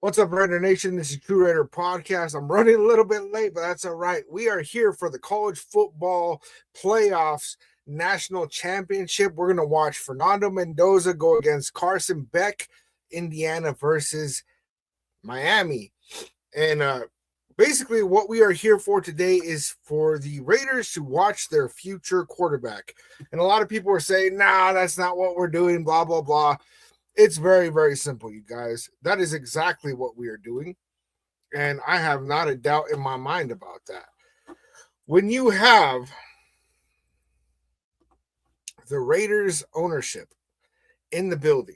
What's up, Raider Nation? This is TRU Raider Podcast. I'm running a little bit late, but that's all right. We are here for the college football playoffs national championship. We're going to watch Fernando Mendoza go against Carson Beck, Indiana versus Miami. And basically what we are here for today is for the Raiders to watch their future quarterback. And a lot of people are saying, nah, that's not what we're doing, blah, blah, blah. It's very, very simple, you guys. That is exactly what we are doing. And I have not a doubt in my mind about that. When you have the Raiders ownership in the building,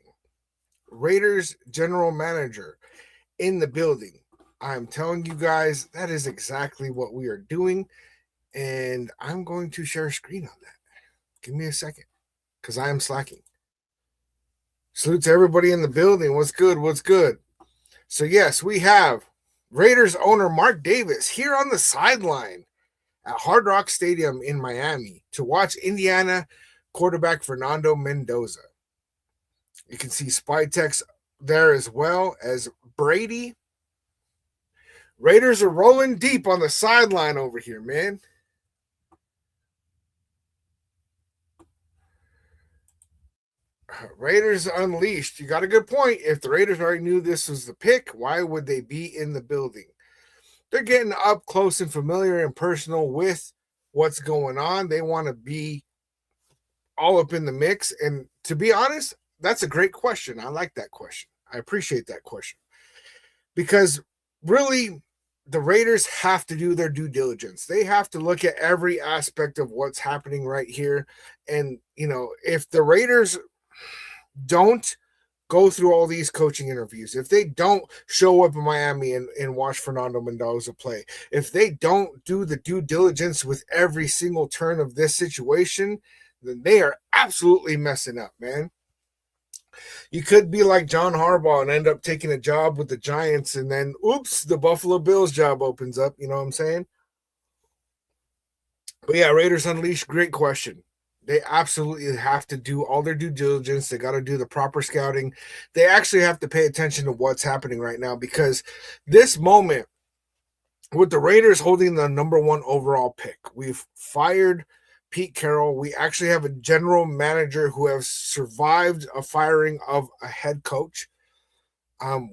Raiders general manager in the building, I'm telling you guys, that is exactly what we are doing. And I'm going to share a screen on that. Give me a second, because I am slacking. Salute to everybody in the building. What's good? What's good? So, yes, we have Raiders owner Mark Davis here on the sideline at Hard Rock Stadium in Miami to watch Indiana quarterback Fernando Mendoza. You can see Spytex there as well as Brady. Raiders are rolling deep on the sideline over here, man. Raiders Unleashed. You got a good point. If the Raiders already knew this was the pick, why would they be in the building? They're getting up close and familiar and personal with what's going on. They want to be all up in the mix. And to be honest, that's a great question. I like that question. I appreciate that question. Because really, the Raiders have to do their due diligence. They have to look at every aspect of what's happening right here. And, you know, if the Raiders don't go through all these coaching interviews, if they don't show up in Miami and watch Fernando Mendoza play, if they don't do the due diligence with every single turn of this situation, then they are absolutely messing up, man. You could be like John Harbaugh and end up taking a job with the Giants, and then, oops, the Buffalo Bills job opens up. You know what I'm saying? But yeah, Raiders Unleashed, great question. They absolutely have to do all their due diligence. They got to do the proper scouting. They actually have to pay attention to what's happening right now, because this moment with the Raiders holding the number one overall pick, we've fired Pete Carroll. We actually have a general manager who has survived a firing of a head coach.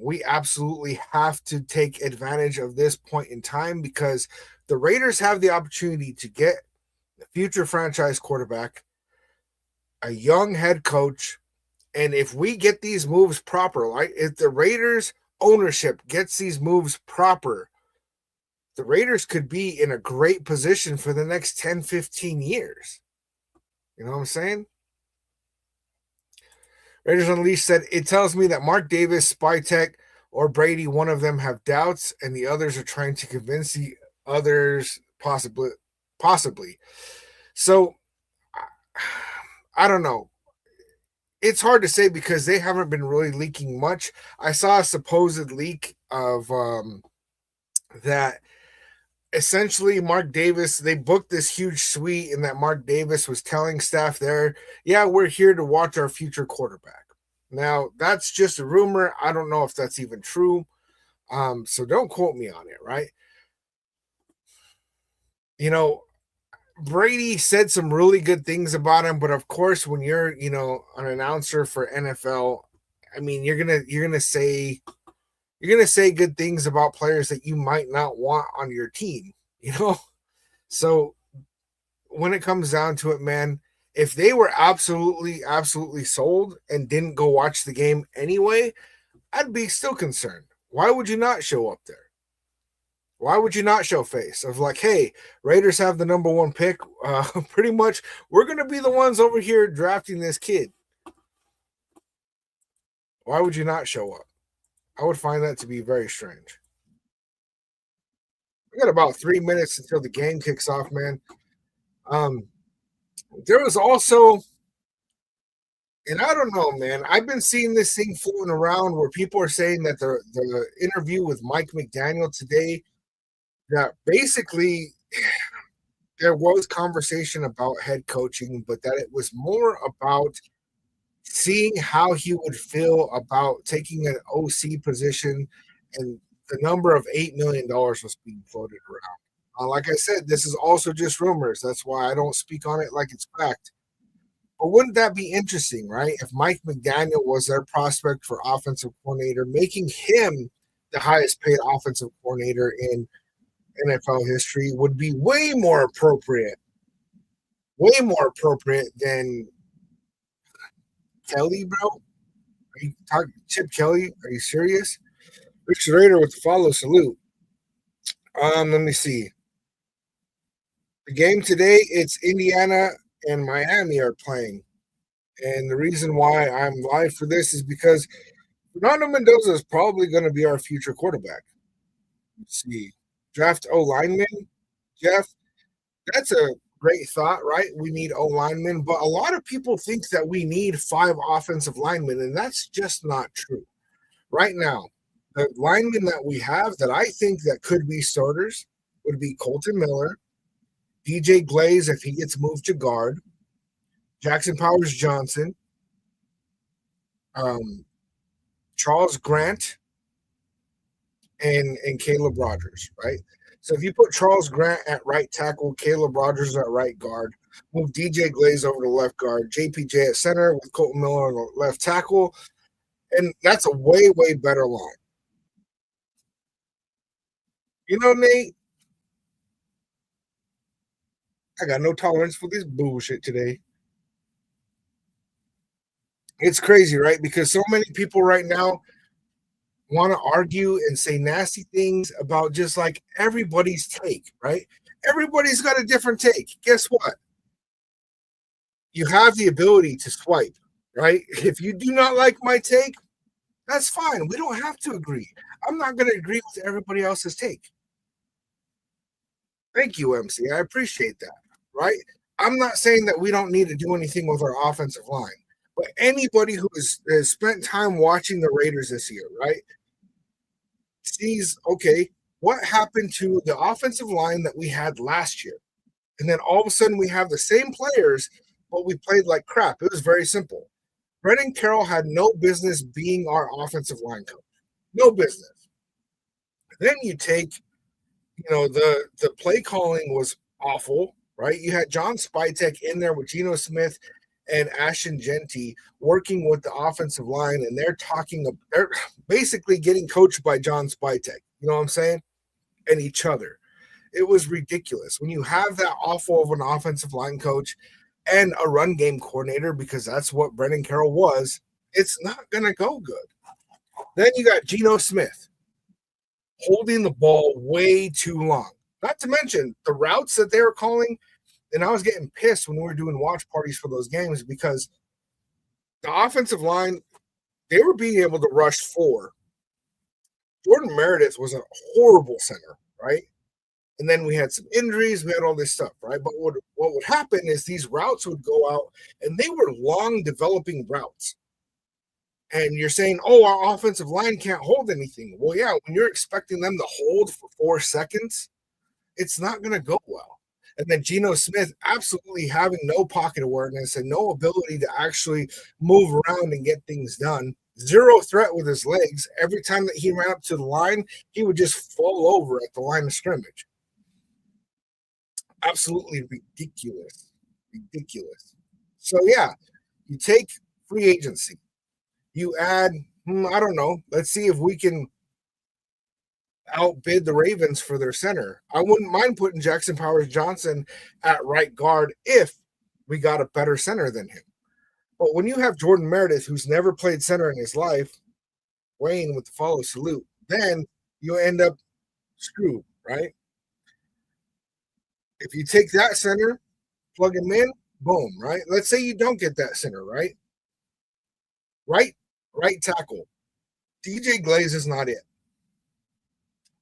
We absolutely have to take advantage of this point in time, because the Raiders have the opportunity to get the future franchise quarterback, a young head coach, and if we get these moves proper, like if the Raiders ownership gets these moves proper, the Raiders could be in a great position for the next 10, 15 years. You know what I'm saying? Raiders Unleashed said, it tells me that Mark Davis, Spytech, or Brady, one of them have doubts, and the others are trying to convince the others possibly. So, I don't know. It's hard to say because they haven't been really leaking much. I saw a supposed leak of that essentially Mark Davis, they booked this huge suite, and that Mark Davis was telling staff there, yeah, we're here to watch our future quarterback. Now, that's just a rumor. I don't know if that's even true. So don't quote me on it, right? You know, Brady said some really good things about him, but of course, when you're, you know, an announcer for NFL, I mean, you're gonna say good things about players that you might not want on your team, you know? So when it comes down to it, man, if they were absolutely sold and didn't go watch the game anyway, I'd be still concerned. Why would you not show up there? Why would you not show face of like, hey, Raiders have the number one pick. Pretty much, we're going to be the ones over here drafting this kid. Why would you not show up? I would find that to be very strange. We got about 3 minutes until the game kicks off, man. There was also, and I don't know, man, I've been seeing this thing floating around where people are saying that the interview with Mike McDaniel today, that basically there was conversation about head coaching, but that it was more about seeing how he would feel about taking an OC position and the number of $8 million was being floated around. Like I said, this is also just rumors. That's why I don't speak on it like it's fact. But wouldn't that be interesting, right? If Mike McDaniel was their prospect for offensive coordinator, making him the highest paid offensive coordinator in NFL history would be way more appropriate than Kelly, bro. Are you talking Chip Kelly? Are you serious? Richard Raider with the follow salute. Let me see. The game today, it's Indiana and Miami are playing. And the reason why I'm live for this is because Fernando Mendoza is probably going to be our future quarterback. Let's see. Draft O lineman. Jeff, that's a great thought, right? We need O linemen, but a lot of people think that we need 5 offensive linemen, and that's just not true. Right now, the linemen that we have that I think that could be starters would be Colton Miller, DJ Glaze if he gets moved to guard, Jackson Powers Johnson, Charles Grant, and Caleb Rogers, right? So if you put Charles Grant at right tackle, Caleb Rogers at right guard, move DJ Glaze over to left guard, JPJ at center with Colton Miller on the left tackle, and that's a way, way better line. You know, Nate, I got no tolerance for this bullshit today. It's crazy, right? Because so many people right now want to argue and say nasty things about just like everybody's take, right? Everybody's got a different take. Guess what? You have the ability to swipe, right? If you do not like my take, that's fine. We don't have to agree. I'm not going to agree with everybody else's take. Thank you, MC. I appreciate that, right? I'm not saying that we don't need to do anything with our offensive line, but anybody who has spent time watching the Raiders this year, right, sees, okay, what happened to the offensive line that we had last year? And then all of a sudden we have the same players, but we played like crap. It was very simple. Brendan Carroll had no business being our offensive line coach. No business. Then you take, the play calling was awful, right? You had John Spytek in there with Geno Smith and Ashton Genty working with the offensive line, and they're basically getting coached by John Spytek. You know what I'm saying? And each other. It was ridiculous. When you have that awful of an offensive line coach and a run game coordinator, because that's what Brendan Carroll was, it's not going to go good. Then you got Geno Smith holding the ball way too long. Not to mention the routes that they were calling. And I was getting pissed when we were doing watch parties for those games because the offensive line, they were being able to rush 4. Jordan Meredith was a horrible center, right? And then we had some injuries. We had all this stuff, right? But what would happen is these routes would go out, and they were long developing routes. And you're saying, oh, our offensive line can't hold anything. Well, yeah, when you're expecting them to hold for 4 seconds, it's not going to go well. And then Geno Smith absolutely having no pocket awareness and no ability to actually move around and get things done. Zero threat with his legs. Every time that he ran up to the line, he would just fall over at the line of scrimmage. Absolutely ridiculous. Ridiculous. So, yeah, you take free agency. You add, I don't know, let's see if we can outbid the Ravens for their center. I wouldn't mind putting Jackson Powers Johnson at right guard if we got a better center than him. But when you have Jordan Meredith, who's never played center in his life, Wayne with the follow salute, then you end up screwed, right? If you take that center, plug him in, boom, right? Let's say you don't get that center, right? Right tackle. DJ Glaze is not it.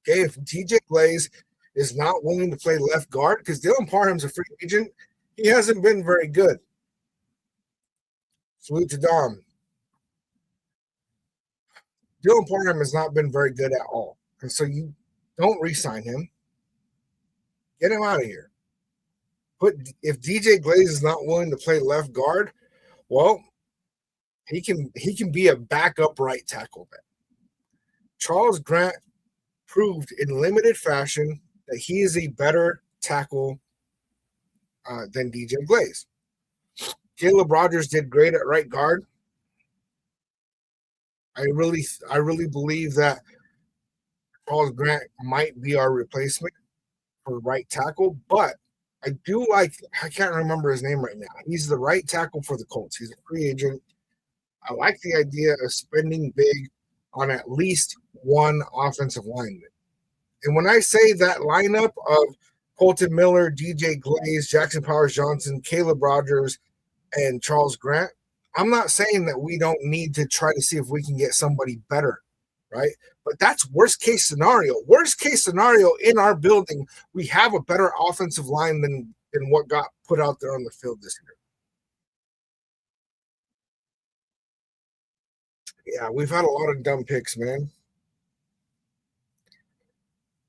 Okay, if DJ Glaze is not willing to play left guard, because Dylan Parham's a free agent, he hasn't been very good. Salute to Dom. Dylan Parham has not been very good at all. And so you don't re-sign him. Get him out of here. If DJ Glaze is not willing to play left guard, well, he can be a backup right tackle then. Charles Grant proved in limited fashion that he is a better tackle than DJ Glaze. Caleb Rogers did great at right guard. I really believe that Charles Grant might be our replacement for right tackle, but I can't remember his name right now. He's the right tackle for the Colts. He's a free agent. I like the idea of spending big on at least one offensive lineman. And when I say that lineup of Colton Miller, DJ Glaze, Jackson Powers Johnson, Caleb Rogers, and Charles Grant, I'm not saying that we don't need to try to see if we can get somebody better, right? But that's worst case scenario. Worst case scenario in our building, we have a better offensive line than what got put out there on the field this year. Yeah, we've had a lot of dumb picks, man.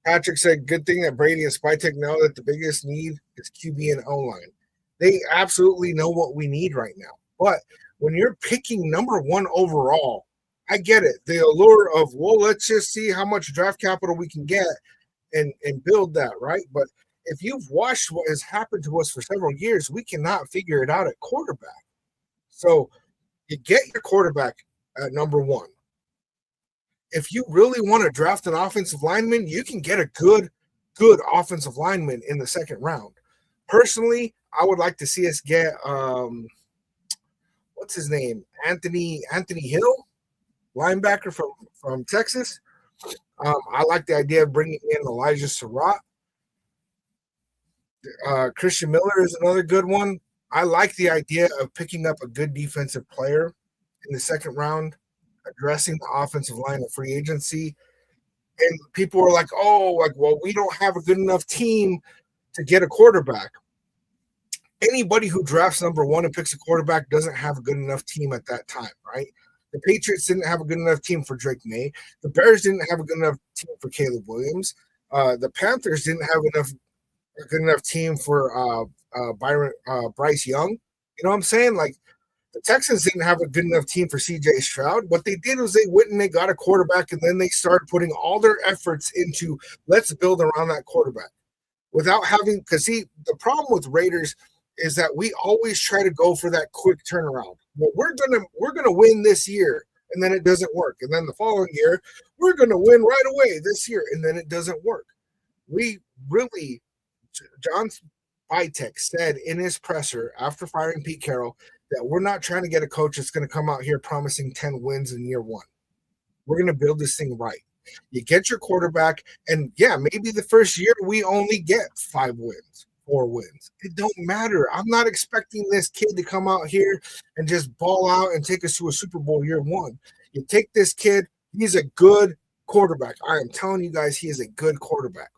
Patrick said, good thing that Brady and Spytek know that the biggest need is QB and O line. They absolutely know what we need right now. But when you're picking number one overall, I get it. The allure of, well, let's just see how much draft capital we can get and build that, right? But if you've watched what has happened to us for several years, we cannot figure it out at quarterback. So you get your quarterback at number one. If you really want to draft an offensive lineman, you can get a good offensive lineman in the second round. Personally, I would like to see us get what's his name? Anthony Hill, linebacker from Texas. I like the idea of bringing in Elijah Surratt. Christian Miller is another good one. I like the idea of picking up a good defensive player in the second round, addressing the offensive line of free agency. And people are like, oh, well, we don't have a good enough team to get a quarterback. Anybody who drafts number one and picks a quarterback doesn't have a good enough team at that time, right? The Patriots didn't have a good enough team for Drake May. The Bears didn't have a good enough team for Caleb Williams. The Panthers didn't have a good enough team for Bryce Young. You know what I'm saying? Like, the Texans didn't have a good enough team for C.J. Stroud. What they did was they went and they got a quarterback, and then they started putting all their efforts into let's build around that quarterback without having – because, see, the problem with Raiders is that we always try to go for that quick turnaround. Well, we're gonna win this year, and then it doesn't work. And then the following year, we're going to win right away this year, and then it doesn't work. We really – John Spytek said in his presser after firing Pete Carroll – that we're not trying to get a coach that's going to come out here promising 10 wins in year one. We're going to build this thing right. You get your quarterback, and yeah, maybe the first year we only get 5 wins, 4 wins. It don't matter. I'm not expecting this kid to come out here and just ball out and take us to a Super Bowl year one. You take this kid, he's a good quarterback. I am telling you guys, he is a good quarterback.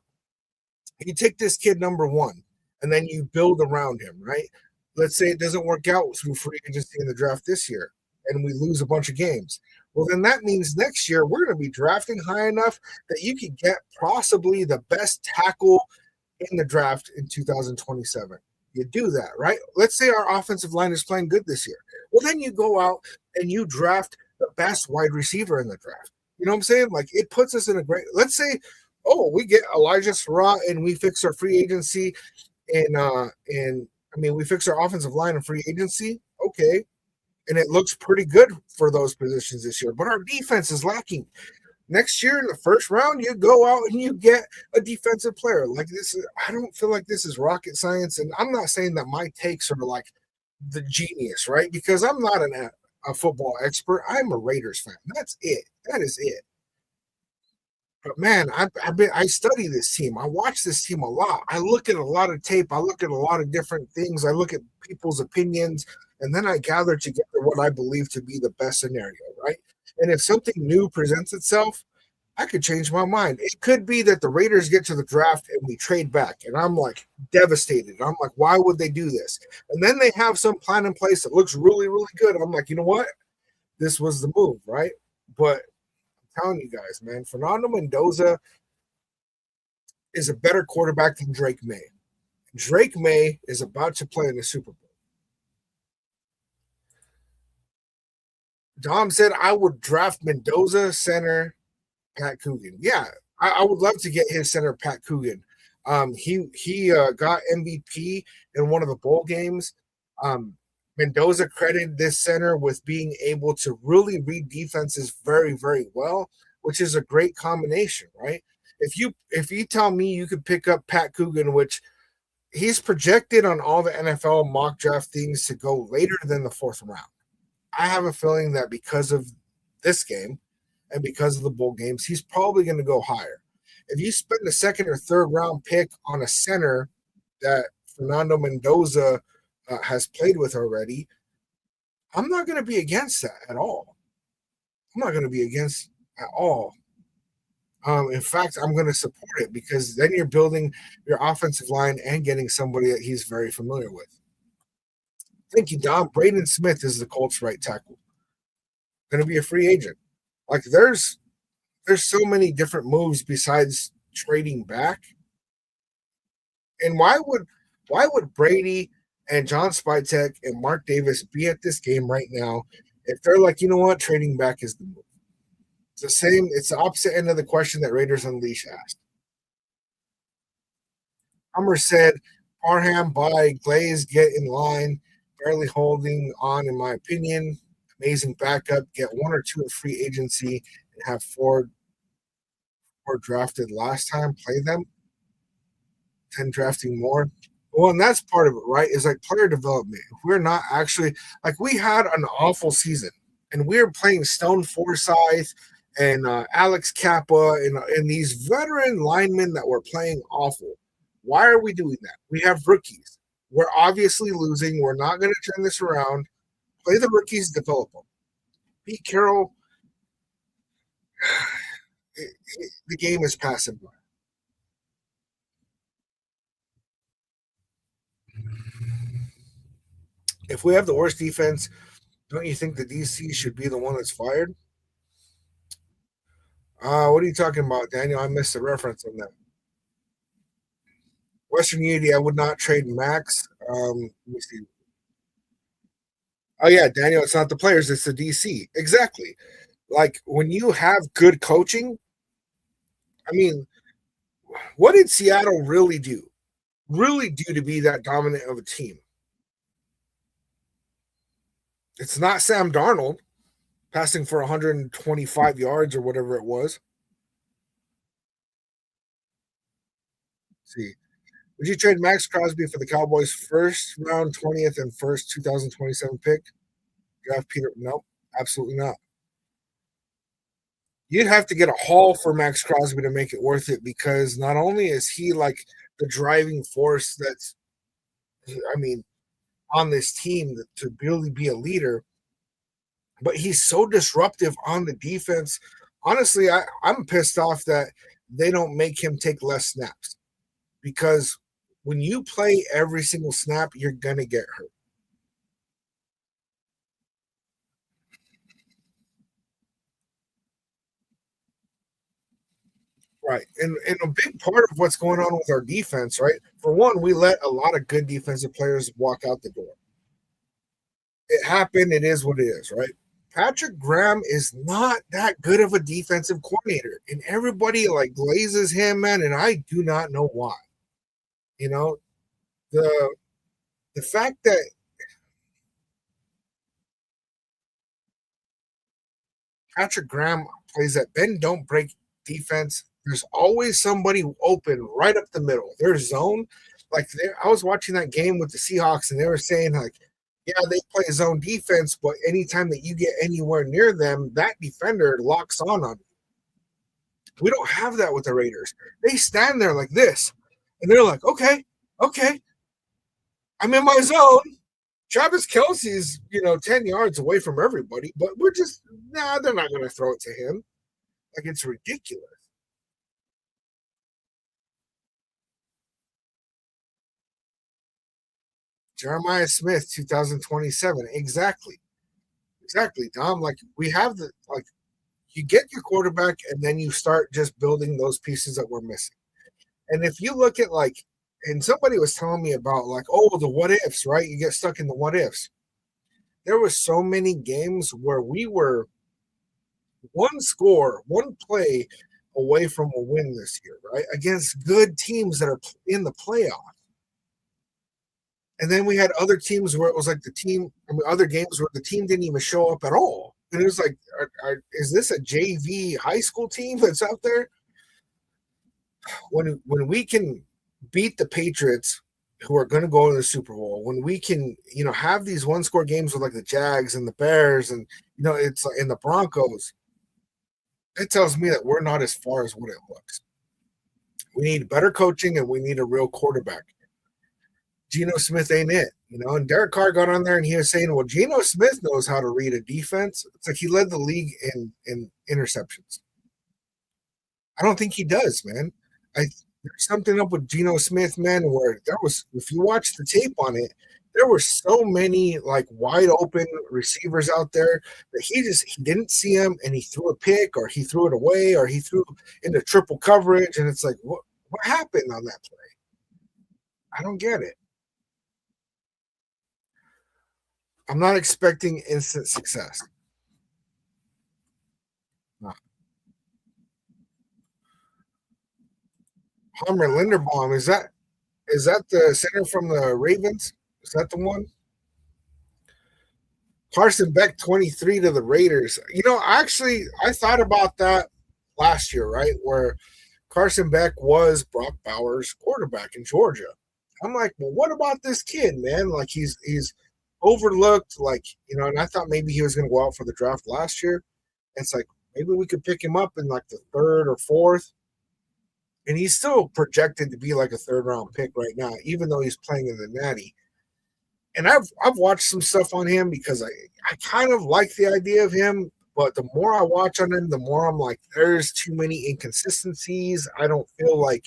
You take this kid number one, and then you build around him, right? Let's say it doesn't work out through free agency in the draft this year and we lose a bunch of games. Well, then that means next year we're going to be drafting high enough that you could get possibly the best tackle in the draft in 2027. You do that, right? Let's say our offensive line is playing good this year. Well, then you go out and you draft the best wide receiver in the draft. You know what I'm saying? Like, it puts us in a great – let's say, oh, we get Elijah Surratt and we fix our free agency we fix our offensive line in free agency. Okay. And it looks pretty good for those positions this year. But our defense is lacking. Next year in the first round, you go out and you get a defensive player. Like, I don't feel like this is rocket science. And I'm not saying that my takes are like the genius, right? Because I'm not a football expert. I'm a Raiders fan. That's it. That is it. But man, I study this team. I watch this team a lot. I look at a lot of tape. I look at a lot of different things. I look at people's opinions, and then I gather together what I believe to be the best scenario, right? And if something new presents itself, I could change my mind. It could be that the Raiders get to the draft and we trade back, and I'm like devastated. I'm like, why would they do this? And then they have some plan in place that looks really, really good. I'm like, you know what? This was the move, right? But telling you guys, man, Fernando Mendoza is a better quarterback than Drake May. Drake May is about to play in the Super Bowl. Dom said I would draft Mendoza center Pat Coogan. Yeah, I would love to get his center, Pat Coogan. He got MVP in one of the bowl games. Um, Mendoza credited this center with being able to really read defenses very, very well, which is a great combination, right? If you tell me you could pick up Pat Coogan, which he's projected on all the NFL mock draft things to go later than the fourth round. I have a feeling that because of this game and because of the bowl games, he's probably going to go higher. If you spend a second or third round pick on a center that Fernando Mendoza has played with already, I'm not going to be against that at all. I'm not going to be against at all. In fact, I'm going to support it because then you're building your offensive line and getting somebody that he's very familiar with. Thank you, Dom. Braden Smith is the Colts' right tackle. Going to be a free agent. Like there's so many different moves besides trading back. And why would Brady and John Spytek and Mark Davis be at this game right now if they're like, you know what, trading back is the move? It's the same. It's the opposite end of the question that Raiders Unleash asked. Hummer said, Parham by Glaze, get in line, barely holding on, in my opinion. Amazing backup. Get one or two in free agency and have four drafted last time. Play them. 10 drafting more. Well, and that's part of it, right? Is like player development. If we're not actually like we had an awful season and we were playing Stone Forsyth and Alex Kappa and these veteran linemen that were playing awful. Why are we doing that? We have rookies. We're obviously losing. We're not going to turn this around. Play the rookies, develop them. Pete Carroll, the game is passing by. If we have the worst defense, don't you think the DC should be the one that's fired? What are you talking about, Daniel? I missed the reference on that. Western Unity, I would not trade Max. Let me see. Oh yeah, Daniel, it's not the players, it's the DC. Exactly. Like when you have good coaching, I mean, what did Seattle really do? Really do to be that dominant of a team? It's not Sam Darnold passing for 125 yards or whatever it was. Let's see. Would you trade Max Crosby for the Cowboys' first round 20th and first 2027 pick? Draft Peter? Nope, absolutely not. You'd have to get a haul for Max Crosby to make it worth it because not only is he like the driving force that's, I mean, on this team to really be a leader, but he's so disruptive on the defense. Honestly, I'm pissed off that they don't make him take less snaps because when you play every single snap, you're going to get hurt. Right. And a big part of what's going on with our defense, right? For one, we let a lot of good defensive players walk out the door. It happened. It is what it is, right? Patrick Graham is not that good of a defensive coordinator, and everybody like glazes him, man, and I do not know why. You know, the the fact that Patrick Graham plays that bend don't break defense. There's always somebody open right up the middle. Their zone, like I was watching that game with the Seahawks, and they were saying like, yeah, they play zone defense, but anytime that you get anywhere near them, that defender locks on you. We don't have that with the Raiders. They stand there like this, and they're like, okay, okay, I'm in my zone. Travis Kelsey's, 10 yards away from everybody, but we're just, they're not going to throw it to him. Like, it's ridiculous. Jeremiah Smith, 2027. Exactly. Exactly, Dom. Like, we have you get your quarterback and then you start just building those pieces that we're missing. And if you look at, and somebody was telling me about, oh, the what ifs, right? You get stuck in the what ifs. There were so many games where we were one score, one play away from a win this year, right? Against good teams that are in the playoffs. And then we had other teams where it was like other games where the team didn't even show up at all. And it was like, is this a JV high school team that's out there? When we can beat the Patriots, who are going to go to the Super Bowl, when we can, have these one score games with like the Jags and the Bears and, it's in the Broncos, it tells me that we're not as far as what it looks. We need better coaching and we need a real quarterback. Geno Smith ain't it, and Derek Carr got on there and he was saying, well, Geno Smith knows how to read a defense. It's like he led the league in interceptions. I don't think he does, man. There's something up with Geno Smith, man, where if you watch the tape on it, there were so many like wide open receivers out there that he didn't see him and he threw a pick or he threw it away or he threw into triple coverage. And it's like, what happened on that play? I don't get it. I'm not expecting instant success. No. Homer Linderbaum, is that the center from the Ravens? Is that the one? Carson Beck, 23 to the Raiders. Actually, I thought about that last year, right? Where Carson Beck was Brock Bowers' quarterback in Georgia. I'm like, well, what about this kid, man? Like he's overlooked, like, and I thought maybe he was going to go out for the draft last year. It's like, maybe we could pick him up in like the third or fourth. And he's still projected to be like a third round pick right now, even though he's playing in the Natty. And I've watched some stuff on him because I kind of like the idea of him, but the more I watch on him, the more I'm like, there's too many inconsistencies. I don't feel like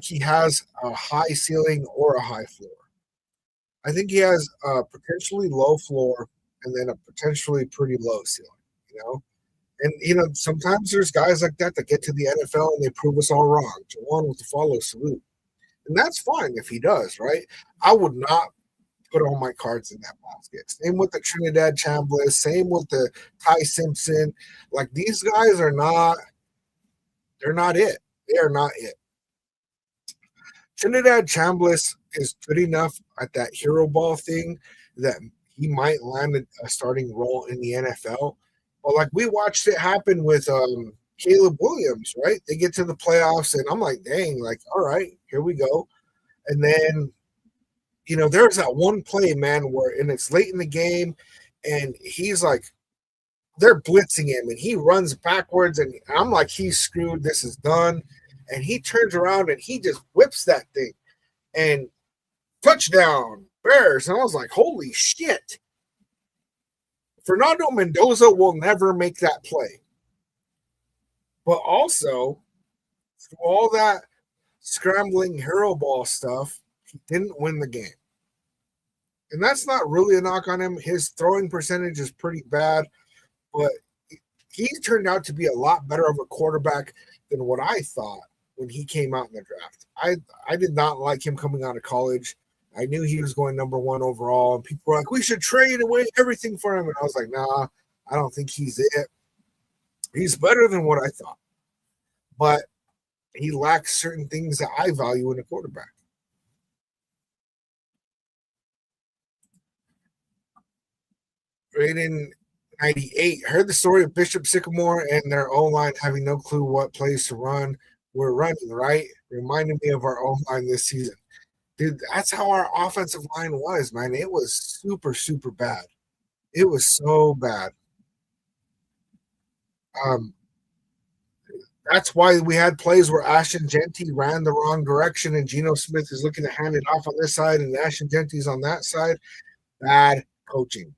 he has a high ceiling or a high floor. I think he has a potentially low floor and then a potentially pretty low ceiling, And sometimes there's guys like that get to the NFL and they prove us all wrong. Jawan with the follow salute. And that's fine if he does, right? I would not put all my cards in that basket. Same with the Trinidad Chambliss, same with the Ty Simpson. Like these guys they're not it. They are not it. Trinidad Chambliss is good enough at that hero ball thing that he might land a starting role in the NFL. But like we watched it happen with Caleb Williams, right? They get to the playoffs and I'm like, dang, like, all right, here we go. And then, there's that one play, man, and it's late in the game and he's like, they're blitzing him and he runs backwards and I'm like, he's screwed. This is done. And he turns around and he just whips that thing and touchdown Bears. And I was like, holy shit. Fernando Mendoza will never make that play. But also, through all that scrambling hero ball stuff, he didn't win the game. And that's not really a knock on him. His throwing percentage is pretty bad, but he turned out to be a lot better of a quarterback than what I thought when he came out in the draft. I did not like him coming out of college. I knew he was going number 1 overall, and people were like, we should trade away everything for him. And I was like, nah, I don't think he's it. He's better than what I thought. But he lacks certain things that I value in a quarterback. Raiden 98. Heard the story of Bishop Sycamore and their O-line having no clue what plays to run. We're running, right? Reminded me of our O-line this season. Dude, that's how our offensive line was, man. It was super, super bad. It was so bad. That's why we had plays where Ashton Genty ran the wrong direction and Geno Smith is looking to hand it off on this side and Ashton Genty's on that side. Bad coaching.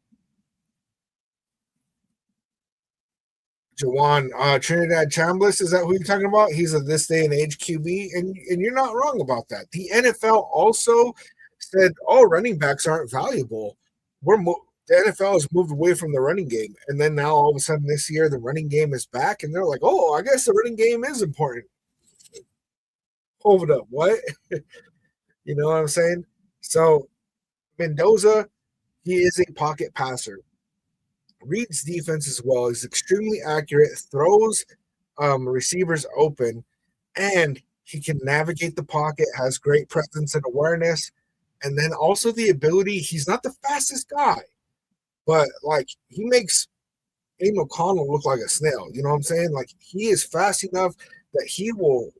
Jawan, Trinidad Chambliss, is that who you're talking about? He's a this day and age QB, and you're not wrong about that. The NFL also said, "Oh, running backs aren't valuable." The NFL has moved away from the running game, and then now all of a sudden this year the running game is back, and they're like, "Oh, I guess the running game is important." Hold up, what? You know what I'm saying? So Mendoza, he is a pocket passer. reads defense as well. He's extremely accurate, throws receivers open, and he can navigate the pocket, has great presence and awareness, and then also the ability. He's not the fastest guy, but like he makes Aiden O'Connell look like a snail. You know what I'm saying? Like he is fast enough that he will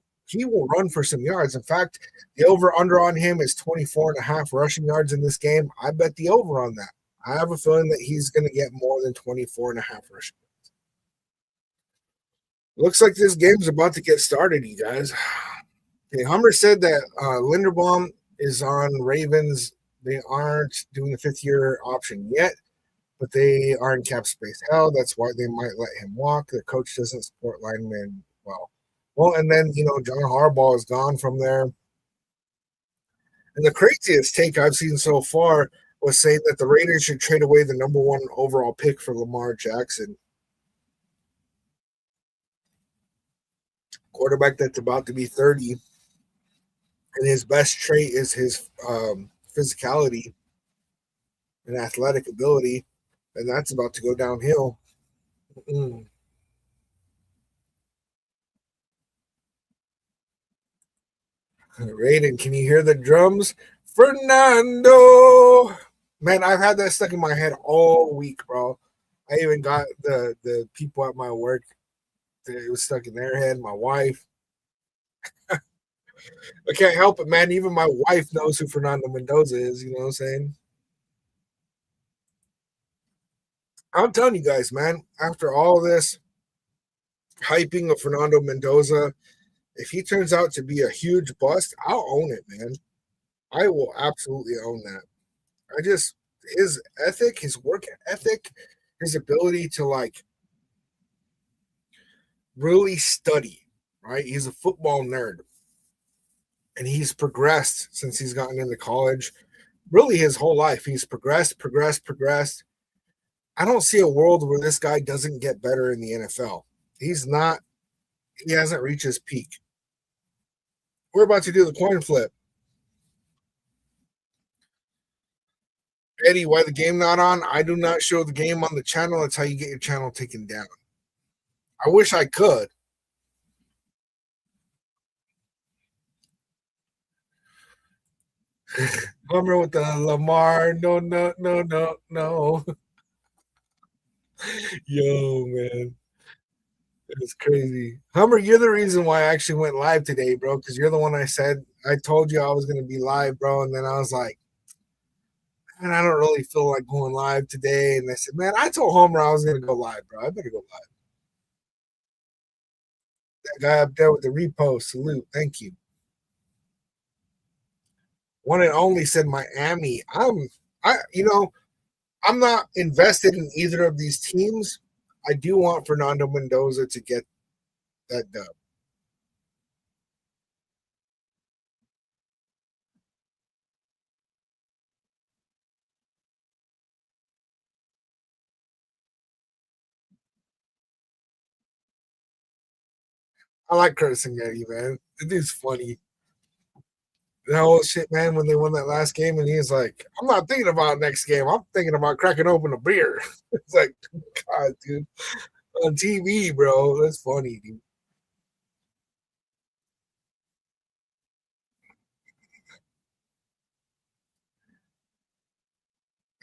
run for some yards. In fact, the over under on him is 24 and a half rushing yards in this game. I bet the over on that. I have a feeling that he's going to get more than 24 and a half rushing. Looks like this game's about to get started, you guys. Okay, Hummer said that Linderbaum is on Ravens. They aren't doing the 5th-year option yet, but they are in cap space hell. That's why they might let him walk. Their coach doesn't support linemen well. Well, and then, John Harbaugh is gone from there. And the craziest take I've seen so far was saying that the Raiders should trade away the number 1 overall pick for Lamar Jackson. Quarterback that's about to be 30, and his best trait is his physicality and athletic ability, and that's about to go downhill. Mm. Raiden, can you hear the drums? Fernando! Man, I've had that stuck in my head all week, bro. I even got the people at my work. It was stuck in their head. My wife. I can't help it, man. Even my wife knows who Fernando Mendoza is. You know what I'm saying? I'm telling you guys, man. After all this hyping of Fernando Mendoza, if he turns out to be a huge bust, I'll own it, man. I will absolutely own that. His ethic, his work ethic, his ability to like really study, right? He's a football nerd. And he's progressed since he's gotten into college. Really his whole life. He's progressed. I don't see a world where this guy doesn't get better in the NFL. He hasn't reached his peak. We're about to do the coin flip. Eddie, why the game not on? I do not show the game on the channel. That's how you get your channel taken down. I wish I could. Hummer with the Lamar. No. Yo, man. It's crazy. Hummer, you're the reason why I actually went live today, bro, because you're the one I told you I was going to be live, bro. And then I was like, man, I don't really feel like going live today. And I said, man, I told Homer I was going to go live, bro. I better go live. That guy up there with the repost, salute. Thank you. One and only said Miami. I'm not invested in either of these teams. I do want Fernando Mendoza to get that dub. I like Curtis and Getty, man. The dude's funny. That whole shit, man, when they won that last game, and he's like, I'm not thinking about next game. I'm thinking about cracking open a beer. It's like, God, dude. On TV, bro. That's funny, dude.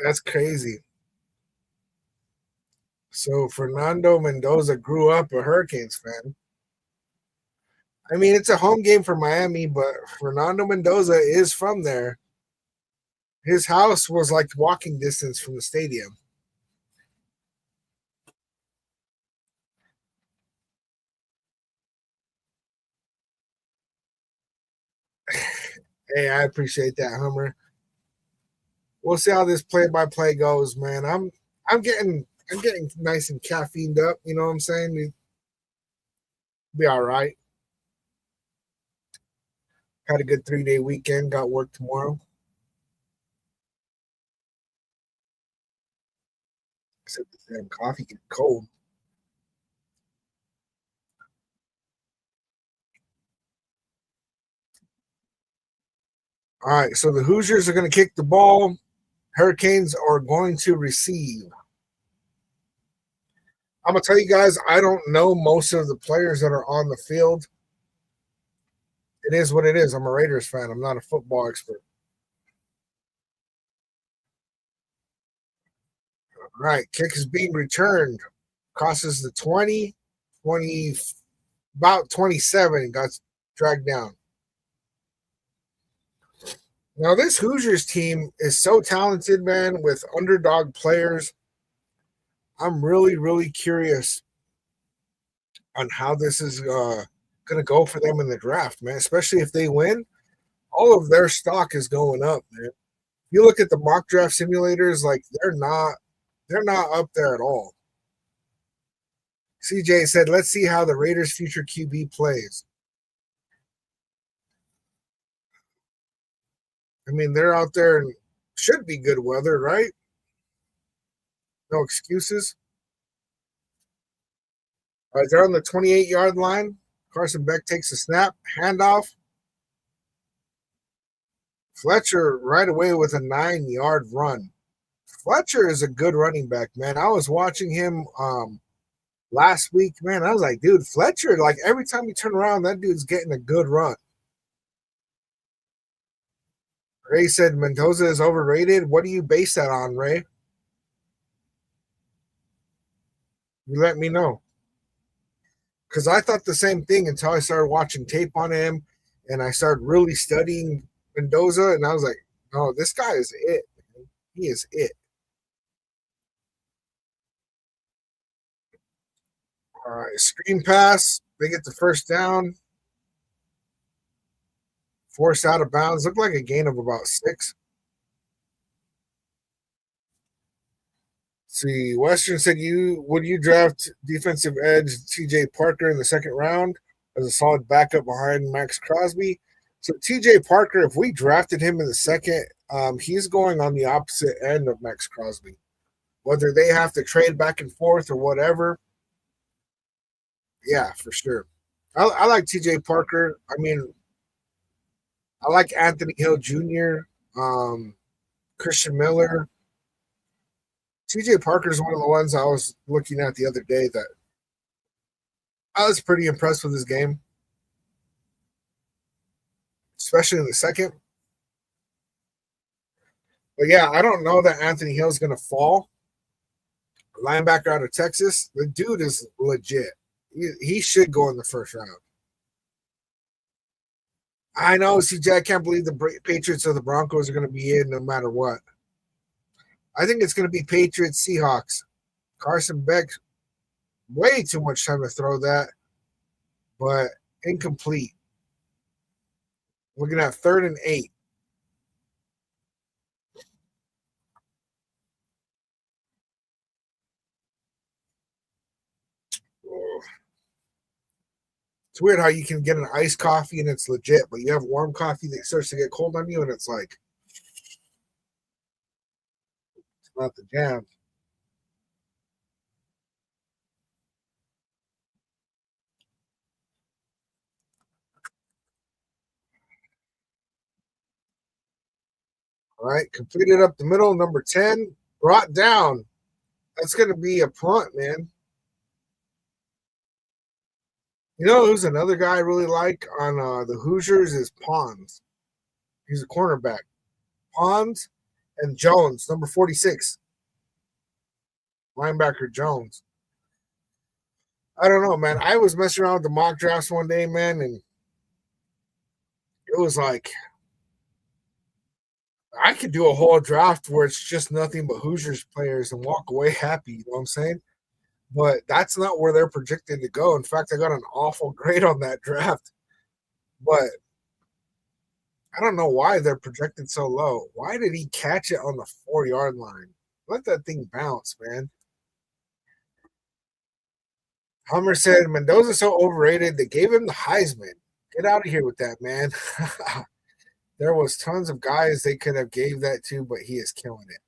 That's crazy. So Fernando Mendoza grew up a Hurricanes fan. I mean, it's a home game for Miami, but Fernando Mendoza is from there. His house was like walking distance from the stadium. Hey, I appreciate that, Hummer. We'll see how this play-by-play goes, man. I'm getting nice and caffeined up. You know what I'm saying? It'll be all right. Had a good 3-day weekend. Got work tomorrow. Except the damn coffee get cold. All right, so the Hoosiers are going to kick the ball. Hurricanes are going to receive. I'm gonna tell you guys, I don't know most of the players that are on the field. It is what it is. I'm a Raiders fan. I'm not a football expert. All right, kick is being returned. Crosses the 20, 20, about 27, got dragged down. Now, this Hoosiers team is so talented, man, with underdog players. I'm really, really curious on how this is going to go for them in the draft, man, especially if they win. All of their stock is going up, man. You look at the mock draft simulators, like they're not up there at all. CJ said, let's see how the Raiders' future QB plays. I mean, they're out there and should be good weather, right? No excuses. All right, they're on the 28-yard line. Carson Beck takes a snap, handoff. Fletcher right away with a 9-yard run. Fletcher is a good running back, man. I was watching him last week, man. I was like, dude, Fletcher, like every time you turn around, that dude's getting a good run. Ray said Mendoza is overrated. What do you base that on, Ray? You let me know. Because I thought the same thing until I started watching tape on him and I started really studying Mendoza, and I was like, oh, this guy is it. Man. He is it. All right, screen pass. They get the first down. Forced out of bounds. Looked like a gain of about 6. See, Western said would you draft defensive edge TJ Parker in the second round as a solid backup behind Max Crosby? So TJ Parker, if we drafted him in the second, he's going on the opposite end of Max Crosby. Whether they have to trade back and forth or whatever, yeah, for sure. I like TJ Parker. I mean, I like Anthony Hill Jr., Christian Miller. TJ Parker is one of the ones I was looking at the other day that I was pretty impressed with his game, especially in the second. But yeah, I don't know that Anthony Hill is going to fall. Linebacker out of Texas, the dude is legit. He should go in the first round. I know, CJ. I can't believe the Patriots or the Broncos are going to be in no matter what. I think it's going to be Patriots Seahawks. Carson Beck, way too much time to throw that, but incomplete. Looking at 3rd and 8. It's weird how you can get an iced coffee and it's legit, but you have warm coffee that starts to get cold on you and it's like, it's not the jam. All right, completed up the middle, number 10, brought down. That's going to be a punt, man. You know who's another guy I really like on the Hoosiers is Pons. He's a cornerback. Pons and Jones, number 46. Linebacker Jones. I don't know, man. I was messing around with the mock drafts one day, man, and it was like I could do a whole draft where it's just nothing but Hoosiers players and walk away happy. You know what I'm saying? But that's not where they're projected to go. In fact, I got an awful grade on that draft. But I don't know why they're projected so low. Why did he catch it on the 4-yard line? Let that thing bounce, man. Hummer said Mendoza's so overrated. They gave him the Heisman. Get out of here with that, man. There was tons of guys they could have gave that to, but he is killing it.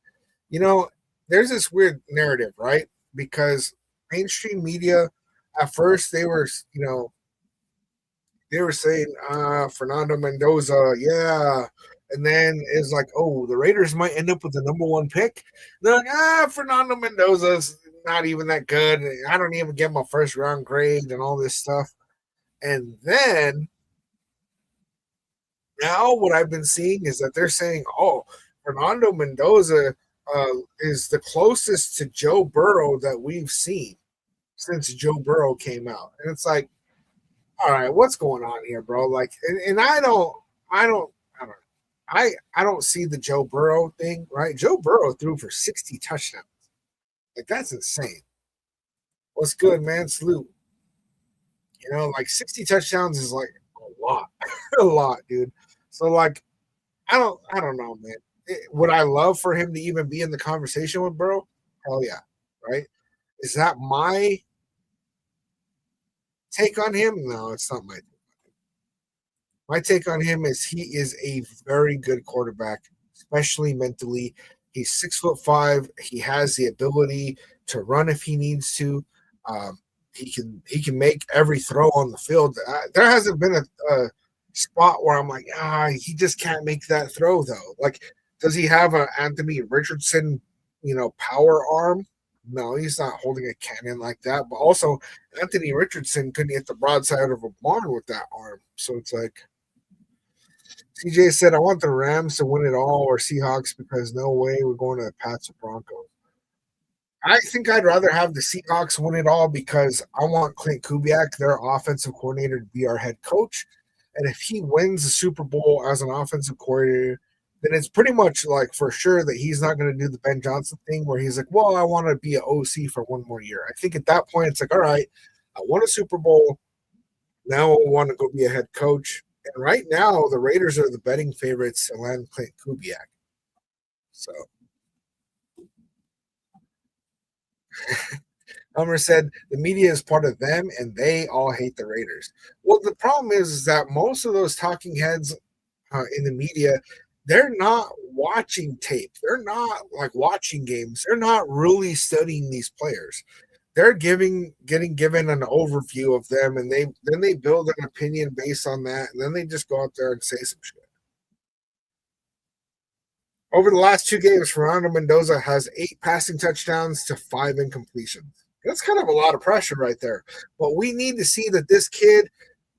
You know, there's this weird narrative, right? Because mainstream media, at first they were, they were saying Fernando Mendoza, yeah. And then it's like, oh, the Raiders might end up with the number 1 pick. They're like, Fernando Mendoza's not even that good. I don't even get my first round grade and all this stuff. And then now what I've been seeing is that they're saying, oh, Fernando Mendoza is the closest to Joe Burrow that we've seen since Joe Burrow came out. And it's like, all right, what's going on here, bro? Like, and I don't, I don't, I don't see the Joe Burrow thing, right? Joe Burrow threw for 60 touchdowns. Like, that's insane. What's good, man? Salute. Like 60 touchdowns is like a lot, a lot, dude. So like, I don't know, man. Would I love for him to even be in the conversation with Burrow? Hell yeah, right? Is that my take on him? No, it's not my. My take on him is he is a very good quarterback, especially mentally. He's 6'5". He has the ability to run if he needs to. Um, he can make every throw on the field. There hasn't been a spot where I'm like, he just can't make that throw though. Like, does he have an Anthony Richardson, power arm? No, he's not holding a cannon like that. But also, Anthony Richardson couldn't hit the broadside of a barn with that arm. So it's like, CJ said, I want the Rams to win it all or Seahawks because no way we're going to the Pats or Broncos. I think I'd rather have the Seahawks win it all because I want Clint Kubiak, their offensive coordinator, to be our head coach. And if he wins the Super Bowl as an offensive coordinator, then it's pretty much like for sure that he's not going to do the Ben Johnson thing where he's like, well, I want to be an OC for one more year. I think at that point, it's like, all right, I won a Super Bowl. Now I want to go be a head coach. And right now, the Raiders are the betting favorites to land Clint Kubiak. So Homer said the media is part of them and they all hate the Raiders. Well, the problem is that most of those talking heads in the media, they're not watching tape. They're not like watching games. They're not really studying these players. They're getting given an overview of them, and they build an opinion based on that, and then they just go out there and say some shit. Over the last two games, Fernando Mendoza has 8 passing touchdowns to 5 incompletions. That's kind of a lot of pressure right there. But we need to see that this kid,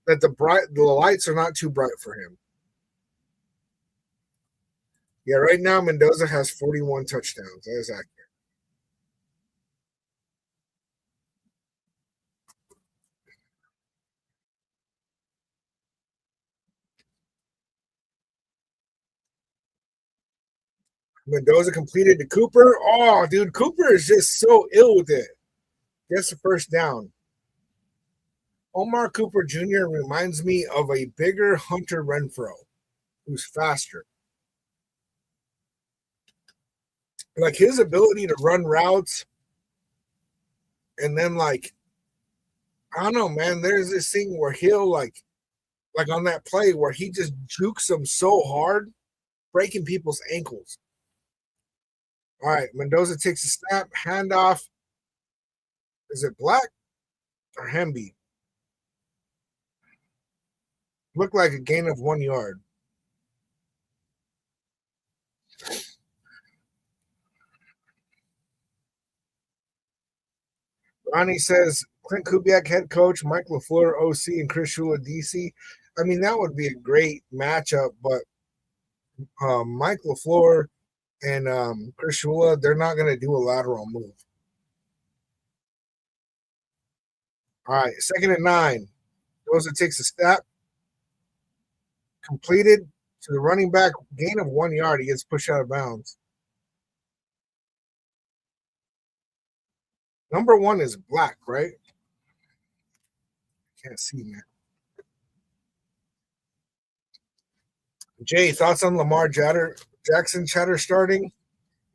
that the lights are not too bright for him. Yeah, right now Mendoza has 41 touchdowns. That is accurate. Mendoza completed to Cooper. Oh, dude, Cooper is just so ill with it. Gets the first down. Omar Cooper Jr. reminds me of a bigger Hunter Renfro, who's faster. Like his ability to run routes, and then like I don't know, man. There's this thing where he'll like on that play where he just jukes them so hard, breaking people's ankles. All right, Mendoza takes a snap, handoff. Is it Black or Hemby? Looked like a gain of 1 yard. Ronnie says Clint Kubiak head coach, Mike LaFleur OC, and Chris Shula DC. I mean, that would be a great matchup, but Mike LaFleur and Chris Shula, they're not going to do a lateral move. All right, 2nd and 9. Rosa takes a step, completed to the running back, gain of 1 yard. He gets pushed out of bounds. Number 1 is Black, right? Can't see, man. Jay, thoughts on Lamar Jackson chatter starting?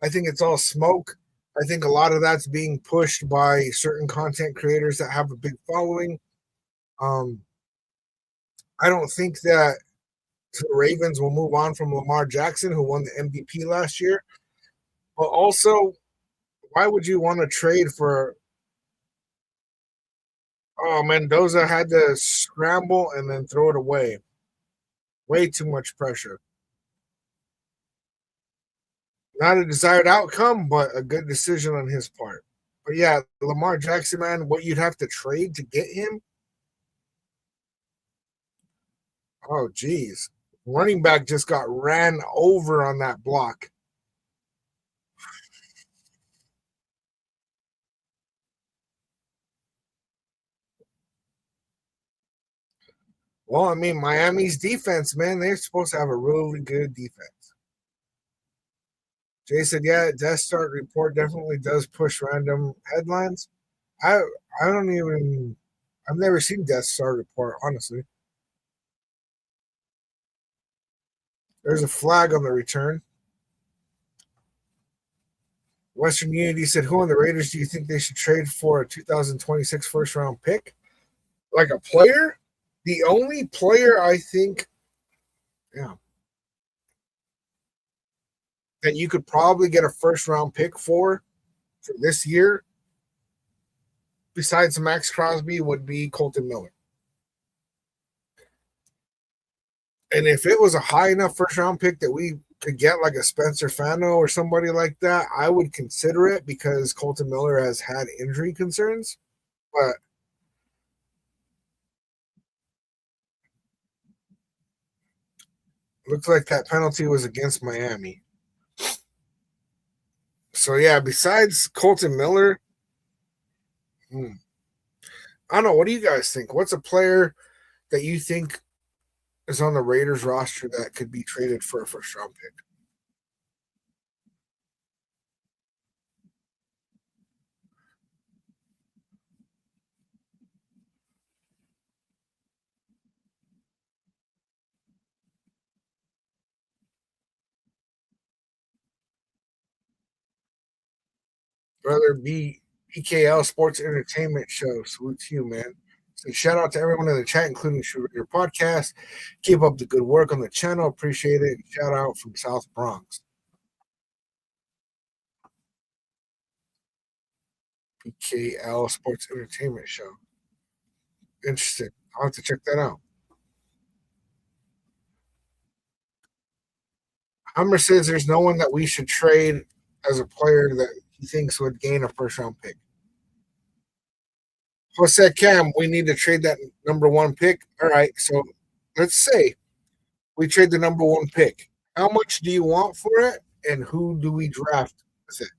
I think it's all smoke. I think a lot of that's being pushed by certain content creators that have a big following. I don't think that the Ravens will move on from Lamar Jackson, who won the MVP last year. But also, why would you want to trade for? Oh, Mendoza had to scramble and then throw it away. Way too much pressure. Not a desired outcome, but a good decision on his part. But yeah, Lamar Jackson, man, what you'd have to trade to get him. Oh, geez. Running back just got ran over on that block. Well, I mean, Miami's defense, man, they're supposed to have a really good defense. Jay said, yeah, Death Star report definitely does push random headlines. I I don't even I've never seen Death Star report, honestly. There's a flag on the return. Western Unity said, who on the Raiders do you think they should trade for a 2026 first round pick? Like a player? The only player I think, yeah, that you could probably get a first round pick for this year, besides Max Crosby, would be Colton Miller. And if it was a high enough first round pick that we could get like a Spencer Fano or somebody like that, I would consider it because Colton Miller has had injury concerns. But looks like that penalty was against Miami. So yeah, besides Colton Miller, I don't know. What do you guys think? What's a player that you think is on the Raiders roster that could be traded for a first round pick? Brother BKL Sports Entertainment Show. Salute to you, man. So shout out to everyone in the chat, including your podcast. Keep up the good work on the channel. Appreciate it. Shout out from South Bronx. BKL Sports Entertainment Show. Interesting. I'll have to check that out. Hummer says there's no one that we should trade as a player that he thinks would gain a first round pick. Jose Cam, we need to trade that number one pick. All right, so let's say we trade the number one pick. How much do you want for it, and who do we draft with it?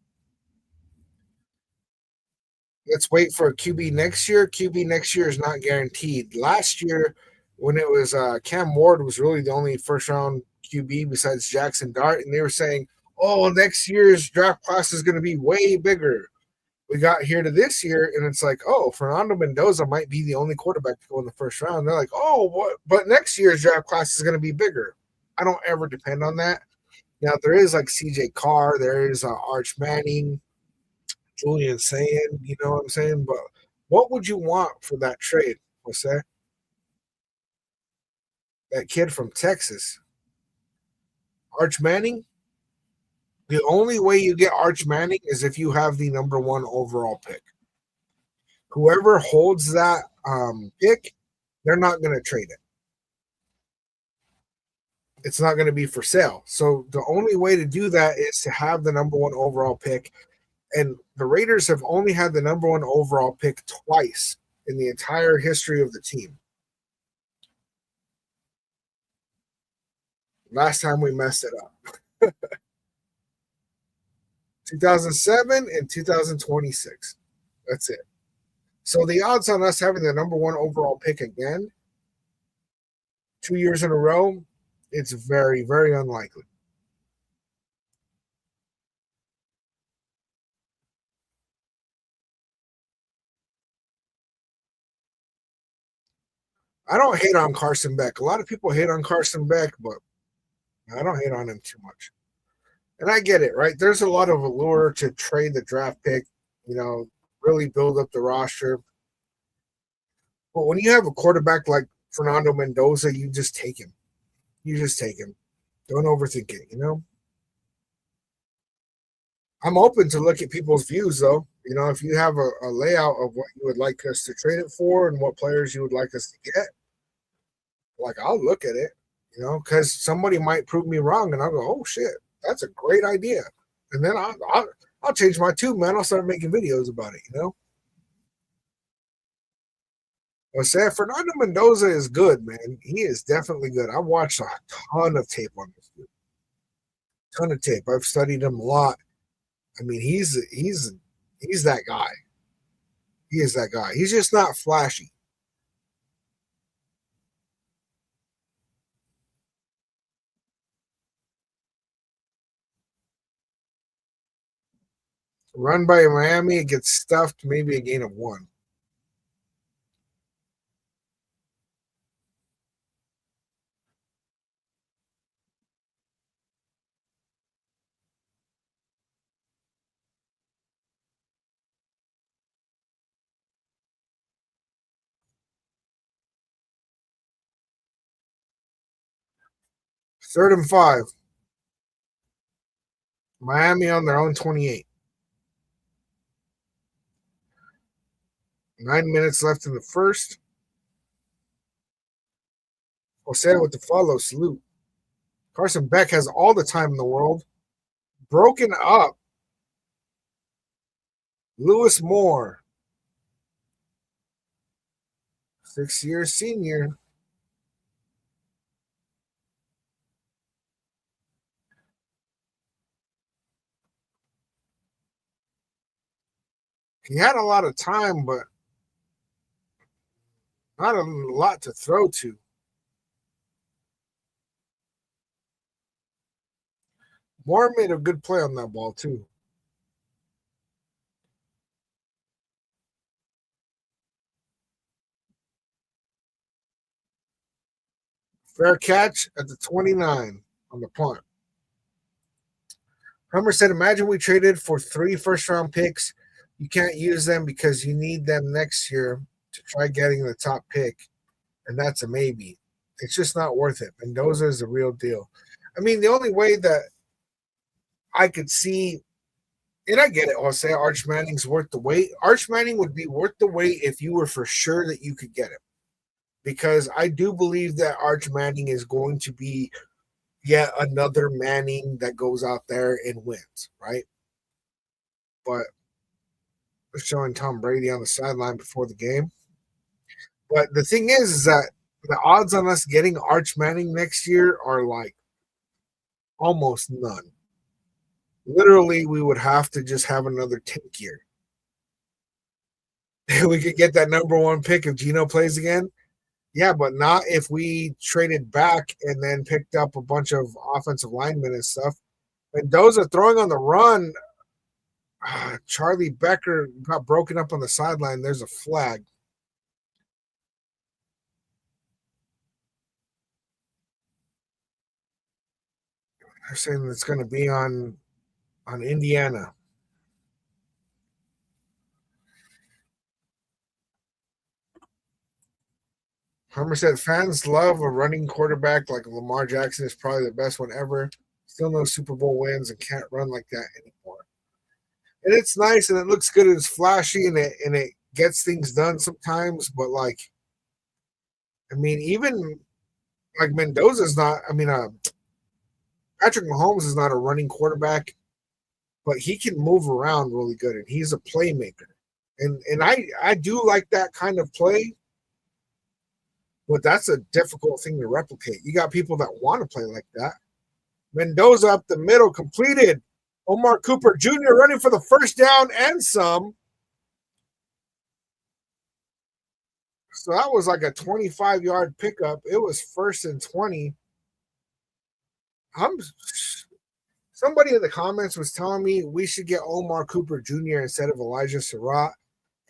Let's wait for a QB next year. QB next year is not guaranteed. Last year, when it was Cam Ward was really the only first round QB besides Jackson Dart, and they were saying, "Oh, next year's draft class is going to be way bigger." We got here to this year, and it's like, "Oh, Fernando Mendoza might be the only quarterback to go in the first round." They're like, "Oh, what? But next year's draft class is going to be bigger." I don't ever depend on that. Now there is like CJ Carr, there is Arch Manning, Julian saying, you know what I'm saying? But what would you want for that trade, Jose? That kid from Texas, Arch Manning? The only way you get Arch Manning is if you have the number one overall pick. Whoever holds that pick, they're not going to trade it. It's not going to be for sale. So the only way to do that is to have the number one overall pick. And the Raiders have only had the number one overall pick twice in the entire history of the team. Last time we messed it up. 2007 and 2026. That's it. So the odds on us having the number one overall pick again, 2 years in a row, it's very, very unlikely. I don't hate on Carson Beck. A lot of people hate on Carson Beck, but I don't hate on him too much. And I get it, right? There's a lot of allure to trade the draft pick, really build up the roster. But when you have a quarterback like Fernando Mendoza, you just take him. You just take him. Don't overthink it. I'm open to look at people's views, though. If you have a layout of what you would like us to trade it for and what players you would like us to get, like I'll look at it, because somebody might prove me wrong and I'll go, oh shit, that's a great idea. And then I'll change my tune, man. I'll start making videos about it, you know? But San Fernando Mendoza is good, man. He is definitely good. I watched a ton of tape on this dude. Ton of tape. I've studied him a lot. I mean, he's that guy. He is that guy. He's just not flashy. Run by Miami, it gets stuffed, maybe a gain of one. Third and 5. Miami on their own 28. 9 minutes left in the first. Jose with the follow salute. Carson Beck has all the time in the world. Broken up. Lewis Moore, 6-year senior. He had a lot of time, but not a lot to throw to. Moore made a good play on that ball, too. Fair catch at the 29 on the punt. Hummer said, imagine we traded for 3 first-round picks. You can't use them because you need them next year to try getting the top pick, and that's a maybe. It's just not worth it. Mendoza is the real deal. I mean, the only way that I could see, and I get it, I'll say Arch Manning's worth the wait. Arch Manning would be worth the wait if you were for sure that you could get him. Because I do believe that Arch Manning is going to be yet another Manning that goes out there and wins, right? But we're showing Tom Brady on the sideline before the game. But the thing is that the odds on us getting Arch Manning next year are like almost none. Literally, we would have to just have another tank year. We could get that number 1 pick if Gino plays again. Yeah, but not if we traded back and then picked up a bunch of offensive linemen and stuff. Mendoza throwing on the run. Charlie Becker got broken up on the sideline. There's a flag. They're saying it's going to be on Indiana. Hummer said fans love a running quarterback like Lamar Jackson is probably the best one ever. Still no Super Bowl wins and can't run like that anymore. And it's nice and it looks good and it's flashy and it gets things done sometimes, but like I mean, even like Mendoza's not. I mean, Patrick Mahomes is not a running quarterback, but he can move around really good, and he's a playmaker. And I do like that kind of play, but that's a difficult thing to replicate. You got people that want to play like that. Mendoza up the middle, completed. Omar Cooper Jr. running for the first down and some. So that was like a 25-yard pickup. It was 1st and 20. I'm somebody in the comments was telling me we should get Omar Cooper Jr. instead of Elijah Surratt.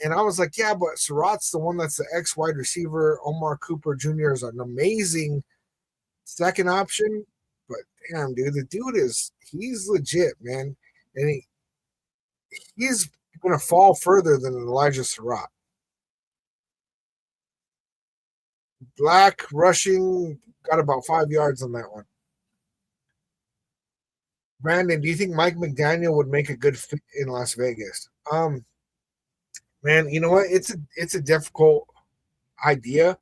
And I was like, yeah, but Surratt's the one that's the ex wide receiver. Omar Cooper Jr. is an amazing second option. But damn, dude, the dude he's legit, man. And he's going to fall further than Elijah Surratt. Black rushing, got about 5 yards on that one. Brandon, do you think Mike McDaniel would make a good fit in Las Vegas? Man, you know what? It's a difficult idea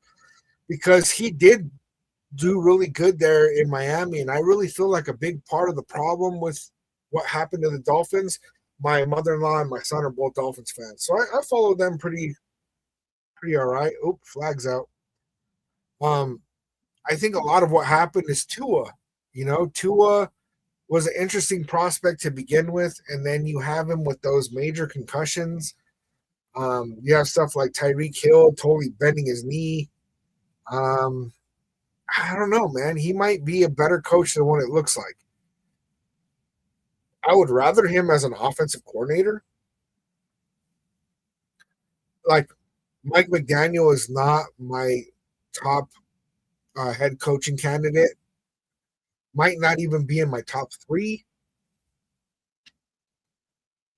because he did do really good there in Miami, and I really feel like a big part of the problem with what happened to the Dolphins my mother-in-law and my son are both Dolphins fans, so I follow them pretty all right. Oop, flags out. Um, I think a lot of what happened is Tua. Tua was an interesting prospect to begin with, and then you have him with those major concussions. You have stuff like Tyreek Hill totally bending his knee. Um, I don't know, man. He might be a better coach than what it looks like. I would rather him as an offensive coordinator. Like Mike McDaniel is not my top head coaching candidate. Might not even be in my top three.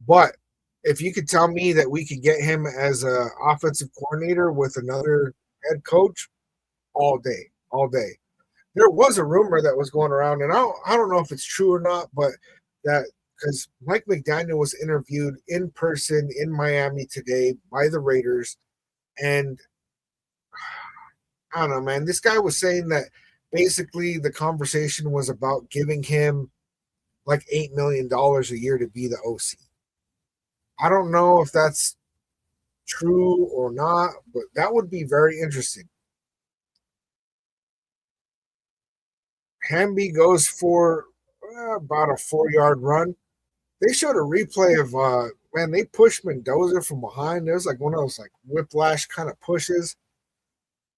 But if you could tell me that we could get him as a offensive coordinator with another head coach, all day, all day. There was a rumor that was going around, and I don't know if it's true or not, but that because Mike McDaniel was interviewed in person in Miami today by the Raiders, and I don't know, man. This guy was saying that basically the conversation was about giving him like $8 million a year to be the OC. I don't know if that's true or not, but that would be very interesting. Hamby goes for about a 4 yard run. They showed a replay of man, they pushed Mendoza from behind. There's like one of those like whiplash kind of pushes.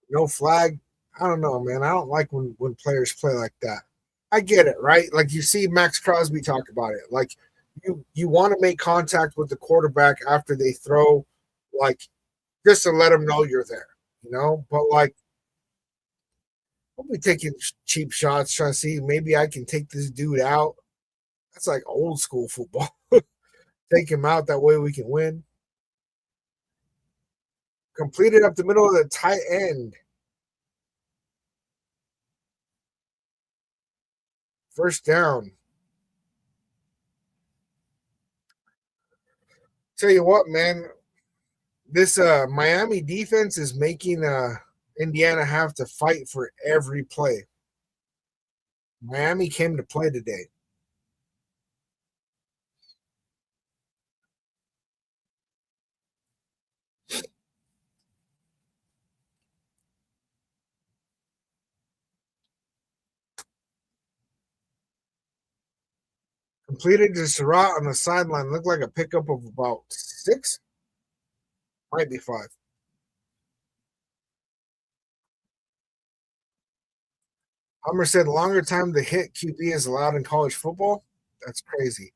No flag. I don't know, man. I don't like when players play like that. I get it, right? Like you see Max Crosby talk about it. Like you want to make contact with the quarterback after they throw, like just to let them know you're there. But like, don't be taking cheap shots trying to see maybe I can take this dude out. That's like old school football. Take him out that way we can win. Completed up the middle of the tight end. First down. Tell you what, man, this Miami defense is making Indiana have to fight for every play. Miami came to play today. Completed to Surratt on the sideline. Looked like a pickup of about 6, might be 5. Hummer said longer time to hit QB is allowed in college football. That's crazy.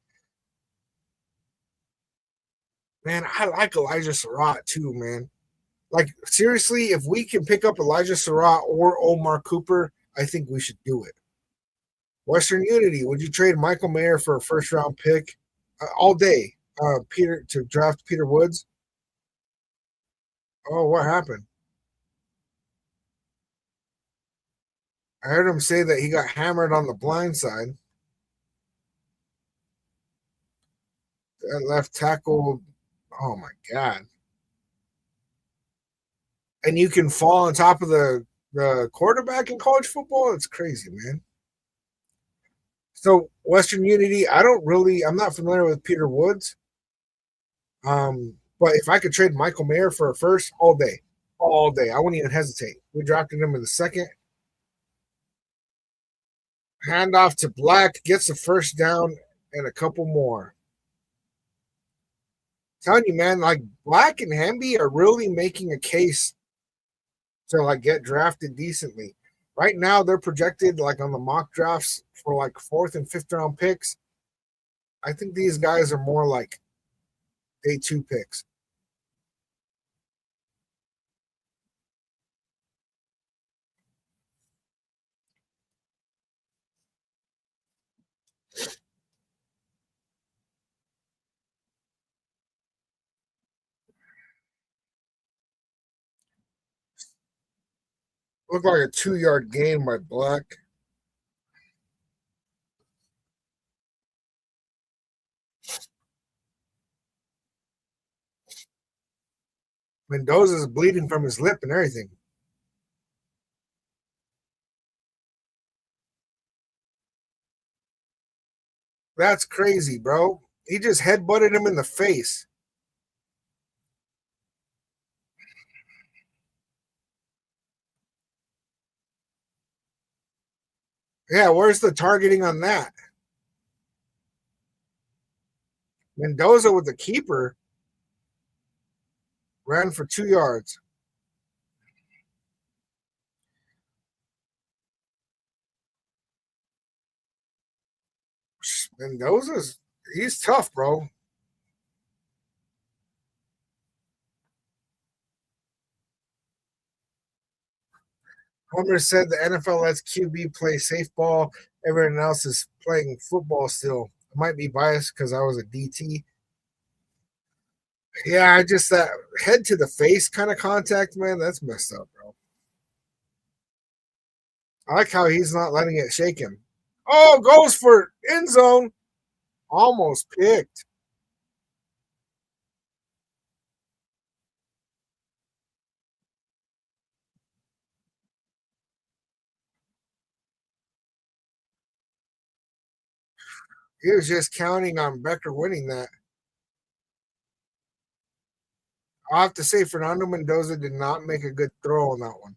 Man, I like Elijah Surratt too, man. Like, seriously, if we can pick up Elijah Surratt or Omar Cooper, I think we should do it. Western Unity, would you trade Michael Mayer for a first round pick all day? Peter to draft Peter Woods. Oh, what happened? I heard him say that he got hammered on the blind side. That left tackle. Oh my god! And you can fall on top of the quarterback in college football. It's crazy, man. So Western Unity, I'm not familiar with Peter Woods. But if I could trade Michael Mayer for a first, all day, all day, I wouldn't even hesitate. We drafted him in the second. Handoff to Black, gets the first down and a couple more. Telling you, man, like Black and Hamby are really making a case to like get drafted decently. Right now, they're projected like on the mock drafts for like fourth and fifth round picks. I think these guys are more like day 2 picks. Looked like a 2 yard gain by Black. Mendoza's bleeding from his lip and everything. That's crazy, bro. He just headbutted him in the face. Yeah, where's the targeting on that? Mendoza with the keeper ran for 2 yards. Mendoza's he's tough, bro. Homer said the NFL lets QB play safe ball. Everyone else is playing football still. I might be biased because I was a DT. Yeah, I just that head to the face kind of contact, man. That's messed up, bro. I like how he's not letting it shake him. Oh, goes for end zone. Almost picked. He was just counting on Becker winning that. I'll have to say, Fernando Mendoza did not make a good throw on that one.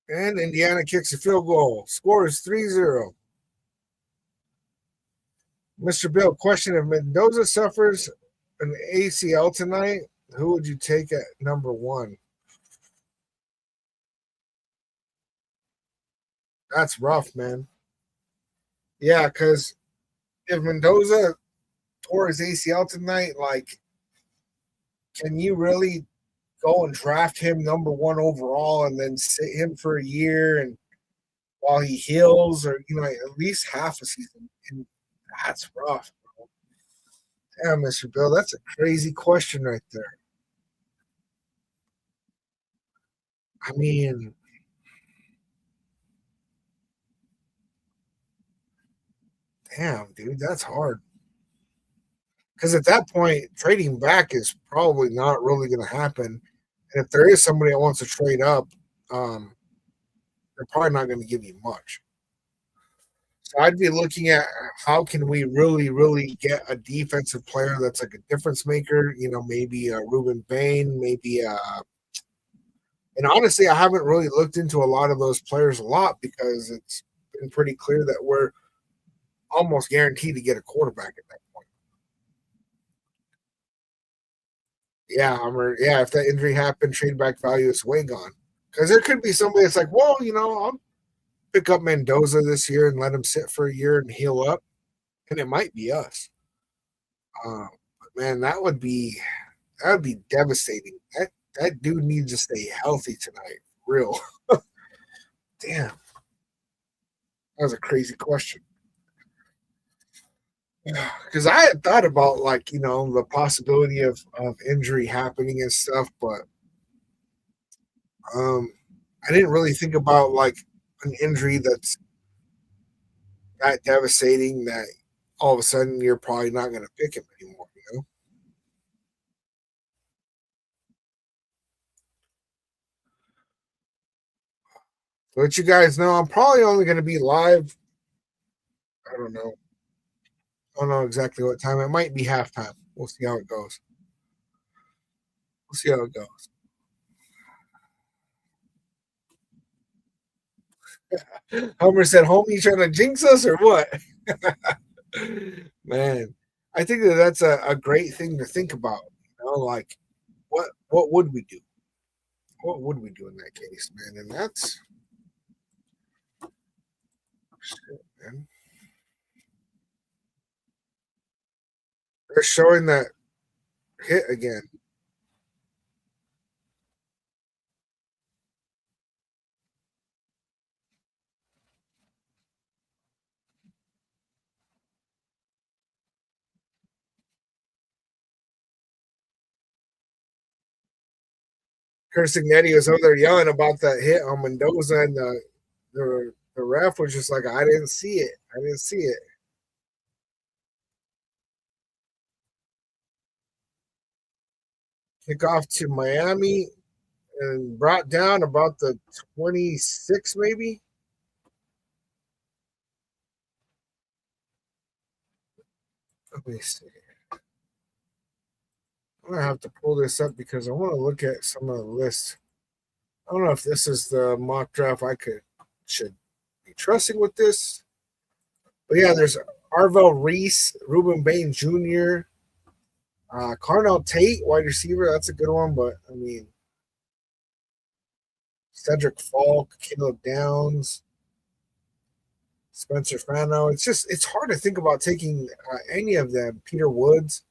And Indiana kicks a field goal. Score is 3-0. Mr. Bill, question: if Mendoza suffers an ACL tonight, who would you take at number one? That's rough, man. Yeah, because if Mendoza tore his ACL tonight, like, can you really go and draft him number one overall and then sit him for a year and while he heals, or at least half a season? And that's rough, bro. Damn, Mr. Bill, that's a crazy question right there. I mean, damn, dude, that's hard. Because at that point, trading back is probably not really going to happen. And if there is somebody that wants to trade up, um, they're probably not going to give you much. So I'd be looking at how can we really, really get a defensive player that's like a difference maker. Maybe Ruben Bain, maybe. And honestly, I haven't really looked into a lot of those players a lot because it's been pretty clear that we're almost guaranteed to get a quarterback at that point. Yeah, yeah. If that injury happened, trade back value is way gone. Because there could be somebody that's like, well, I'll pick up Mendoza this year and let him sit for a year and heal up, and it might be us. But man, that would be devastating. That dude needs to stay healthy tonight. Real. Damn, that was a crazy question. Because I had thought about the possibility of injury happening and stuff, but um, I didn't really think about like an injury that's that devastating that all of a sudden you're probably not going to pick him anymore. To let you guys know, I'm probably only going to be live. I don't know. I don't know exactly what time. It might be halftime. We'll see how it goes. We'll see how it goes. Homer said, "Homie, you trying to jinx us or what?" Man, I think that's a great thing to think about. Like what would we do? What would we do in that case, man? And that's shit, man. They're showing that hit again. Cursing Nettie was over there yelling about that hit on Mendoza, and the ref was just like, "I didn't see it. I didn't see it." kick off to Miami and brought down about the 26, maybe. Let me see. I'm gonna have to pull this up because I want to look at some of the lists. I don't know if this is the mock draft I should be trusting with this. But yeah, there's Arvell Reese, Ruben Bain Jr., Carnell Tate, wide receiver. That's a good one, but I mean, Cedric Falk, Caleb Downs, Spencer Fano. It's hard to think about taking any of them. Peter Woods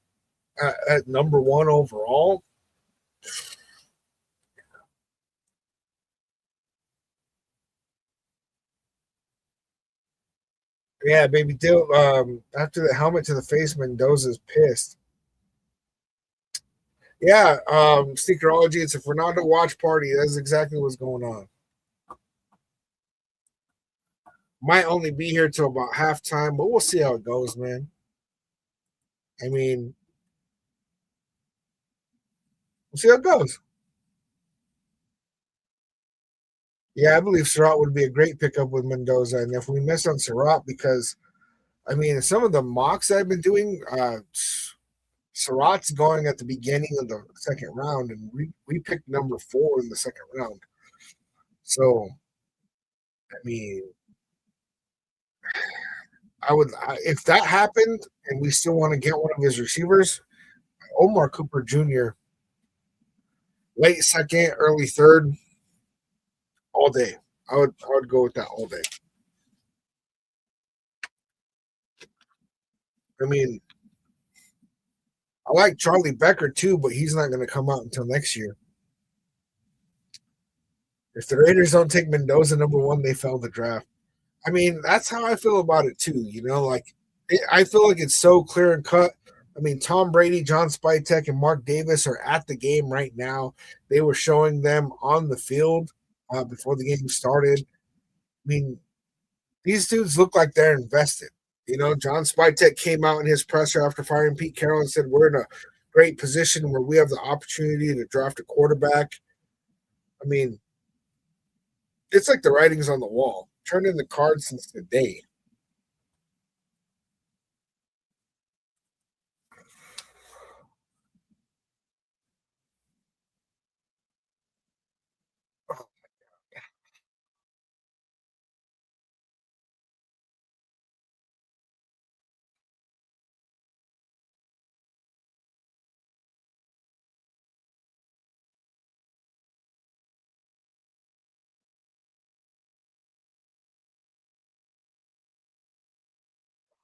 at number one overall. Yeah, baby Dill. After the helmet to the face, Mendoza's pissed. Yeah, Sneakerology. It's a Fernando watch party. That's exactly what's going on. Might only be here till about halftime, but we'll see how it goes, man. I mean, we'll see how it goes. Yeah, I believe Surratt would be a great pickup with Mendoza, and if we miss on Surratt, because I mean, some of the mocks I've been doing, Surratt's going at the beginning of the second round, and we picked number 4 in the second round. So, I mean, if that happened, and we still want to get one of his receivers, Omar Cooper Jr. late second, early third, all day. I would go with that all day. I mean, I like Charlie Becker too, but he's not going to come out until next year. If the Raiders don't take Mendoza number 1, they failed the draft. I mean, that's how I feel about it too. I feel like it's so clear and cut. I mean, Tom Brady, John Spytek, and Mark Davis are at the game right now. They were showing them on the field before the game started. I mean, these dudes look like they're invested. John Spytek came out in his presser after firing Pete Carroll and said, "We're in a great position where we have the opportunity to draft a quarterback." I mean, it's like the writing's on the wall. Turn in the cards since the day.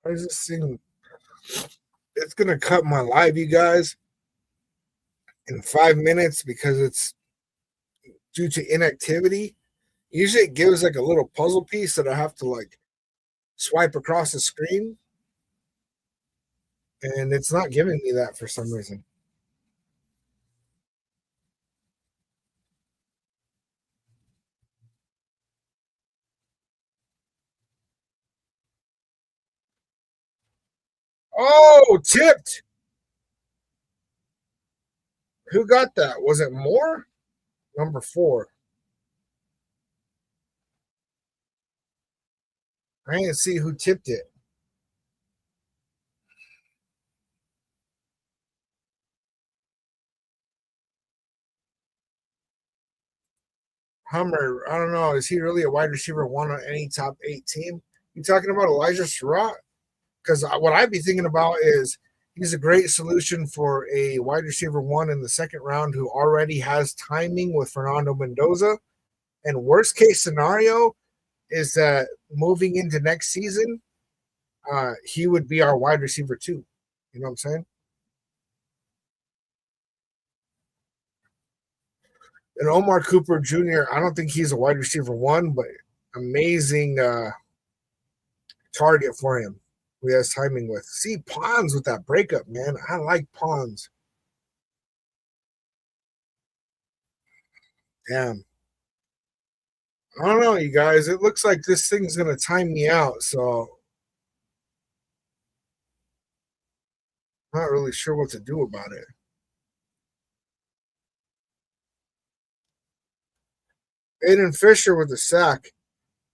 I just think it's gonna cut my live, you guys, in 5 minutes because it's due to inactivity. Usually it gives like a little puzzle piece that I have to like swipe across the screen, and it's not giving me that for some reason. Oh, tipped. Who got that? Was it Moore? Number 4. I didn't see who tipped it. Hummer, I don't know. Is he really a wide receiver one on any top 8 team? You talking about Elijah Surratt? Because what I'd be thinking about is he's a great solution for a wide receiver one in the second round who already has timing with Fernando Mendoza. And worst case scenario is that moving into next season, he would be our wide receiver too. You know what I'm saying? And Omar Cooper Jr., I don't think he's a wide receiver one, but amazing target for him who he has timing with. See Pons with that breakup, man. I like Pons. Damn. I don't know, you guys. It looks like this thing's gonna time me out, so I'm not really sure what to do about it. Aiden Fisher with the sack.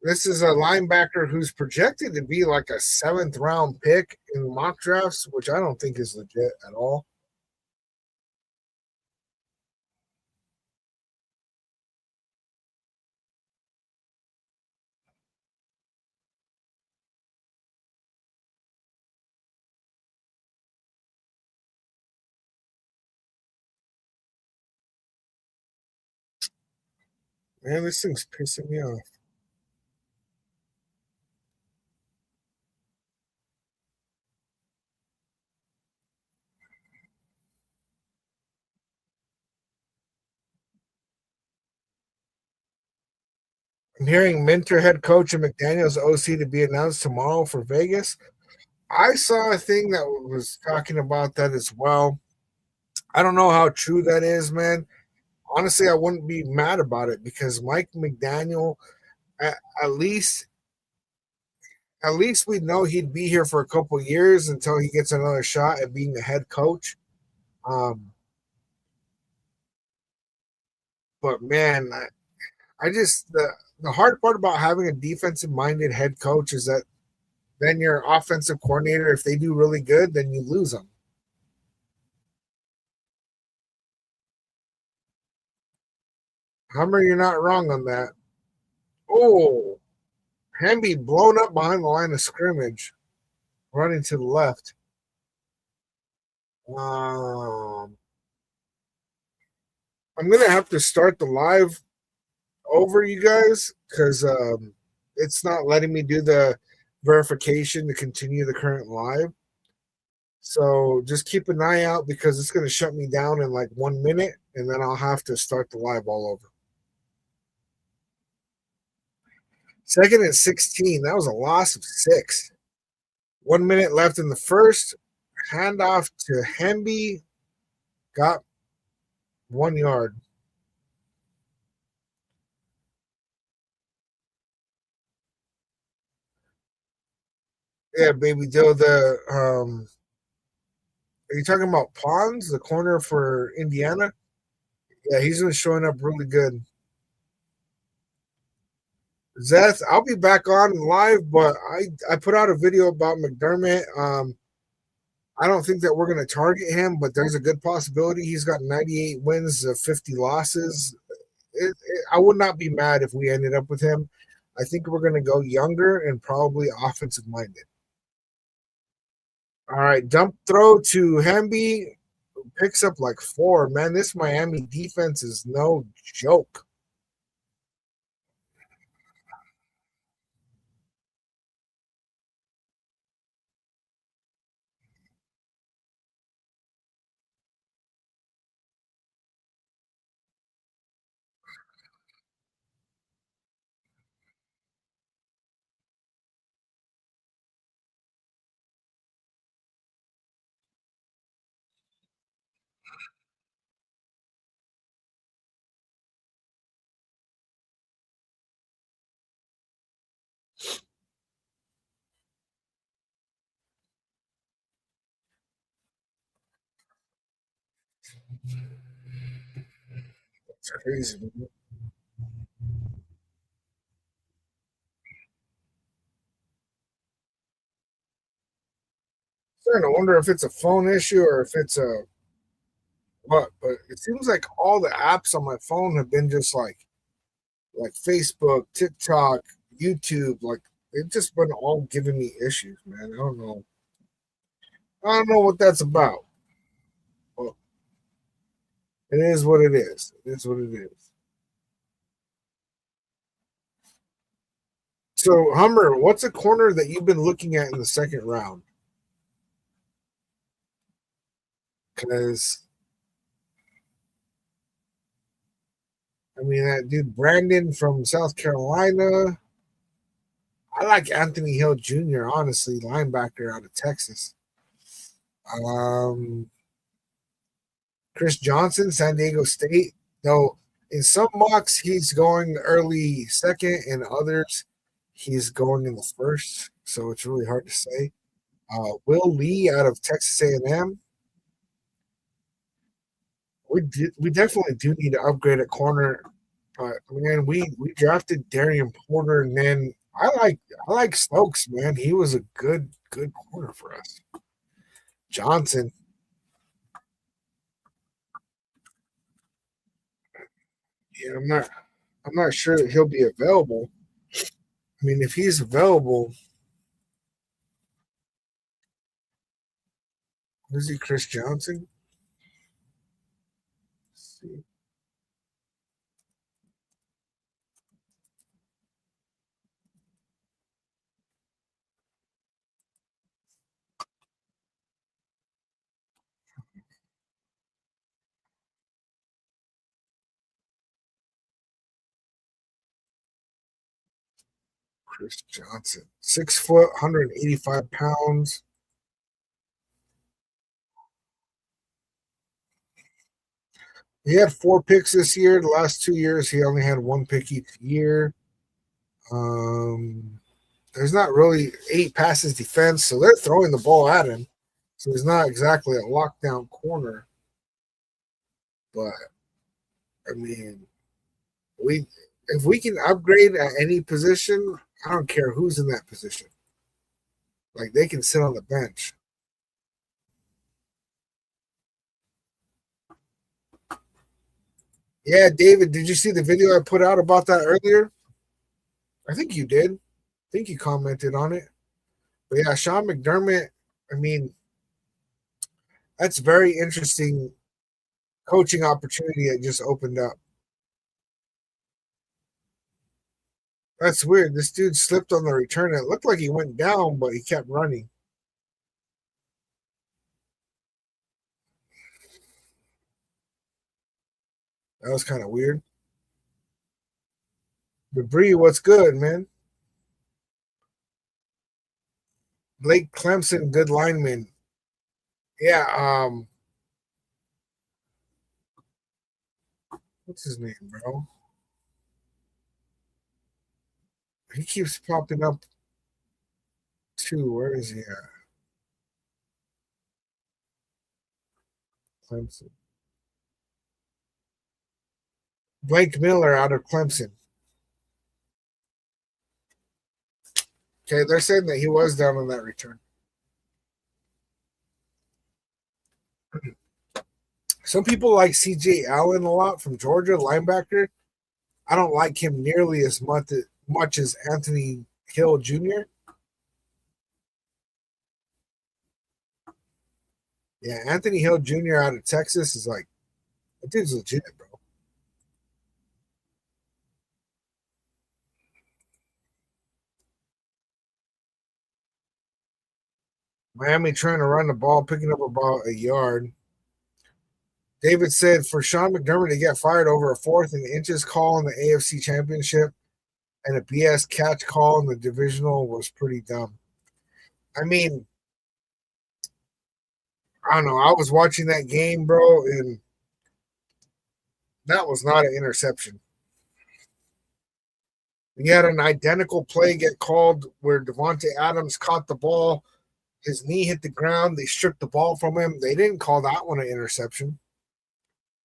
This is a linebacker who's projected to be like a seventh round pick in mock drafts, which I don't think is legit at all. Man, this thing's pissing me off. I'm hearing Minter head coach and McDaniels OC to be announced tomorrow for Vegas. I saw a thing that was talking about that as well. I don't know how true that is, man. Honestly, I wouldn't be mad about it because Mike McDaniel, at, at least at least we know he'd be here for a couple years until he gets another shot at being the head coach. Um, but man, I just the hard part about having a defensive minded head coach is that then your offensive coordinator, if they do really good, then you lose them. Hummer, you're not wrong on that. Oh, Hamby blown up behind the line of scrimmage, running to the left. Um, I'm gonna have to start the live over, you guys, because it's not letting me do the verification to continue the current live. So just keep an eye out because it's going to shut me down in like 1 minute, and then I'll have to start the live all over. Second and 16. That was a loss of 6. 1 minute left in the first. Handoff to Hemby. Got 1 yard. Yeah, baby Joe. Are you talking about Pons, the corner for Indiana? Yeah, he's been showing up really good. Zeth, I'll be back on live, but I put out a video about McDermott. I don't think that we're going to target him, but there's a good possibility. He's got 98 wins, 50 losses. I would not be mad if we ended up with him. I think we're going to go younger and probably offensive minded. All right, dump throw to Hemby, picks up like 4. Man, this Miami defense is no joke. It's crazy. Starting to wonder if it's a phone issue or if it's a what. But it seems like all the apps on my phone have been just like Facebook, TikTok, YouTube. Like they've just been all giving me issues, man. I don't know. I don't know what that's about. But it is what it is. It is what it is. So Hummer, what's a corner that you've been looking at in the second round? Because I mean that dude Brandon from South Carolina. I like Anthony Hill Jr. Honestly, linebacker out of Texas. Um, Chris Johnson, San Diego State. Though in some mocks he's going early second, and others he's going in the first. So it's really hard to say. Will Lee out of Texas A&M. We definitely do need to upgrade at corner. But man, we drafted Darian Porter, and then I like Stokes, man. He was a good corner for us. Johnson, yeah, I'm not sure that he'll be available. I mean, if he's available, is he Chris Johnson? Let's see. Chris Johnson, 6 foot, 185 pounds. He had 4 picks this year. The last 2 years, he only had 1 pick each year. Um, there's not really 8 passes defense, so they're throwing the ball at him. So he's not exactly a lockdown corner. But I mean, we if we can upgrade at any position, I don't care who's in that position. Like they can sit on the bench. Yeah, David, did you see the video I put out about that earlier? I think you did. I think you commented on it. But yeah, Sean McDermott, I mean, that's very interesting coaching opportunity that just opened up. That's weird. This dude slipped on the return. It looked like he went down, but he kept running. That was kind of weird. Debris, what's good, man? Blake Clemson, good lineman. Yeah, what's his name, bro? He keeps popping up too. Where is he at? Clemson. Blake Miller out of Clemson. Okay, they're saying that he was down on that return. Some people like CJ Allen a lot from Georgia, linebacker. I don't like him nearly as much as Anthony Hill Jr. Yeah, Anthony Hill Jr. out of Texas is like that dude's legit, bro. Miami trying to run the ball, picking up about a yard. David said for Sean McDermott to get fired over a 4th and inches call in the AFC Championship and a BS catch call in the divisional was pretty dumb. I mean, I don't know. I was watching that game, bro, and that was not an interception. We had an identical play get called where Devontae Adams caught the ball, his knee hit the ground, they stripped the ball from him. They didn't call that one an interception.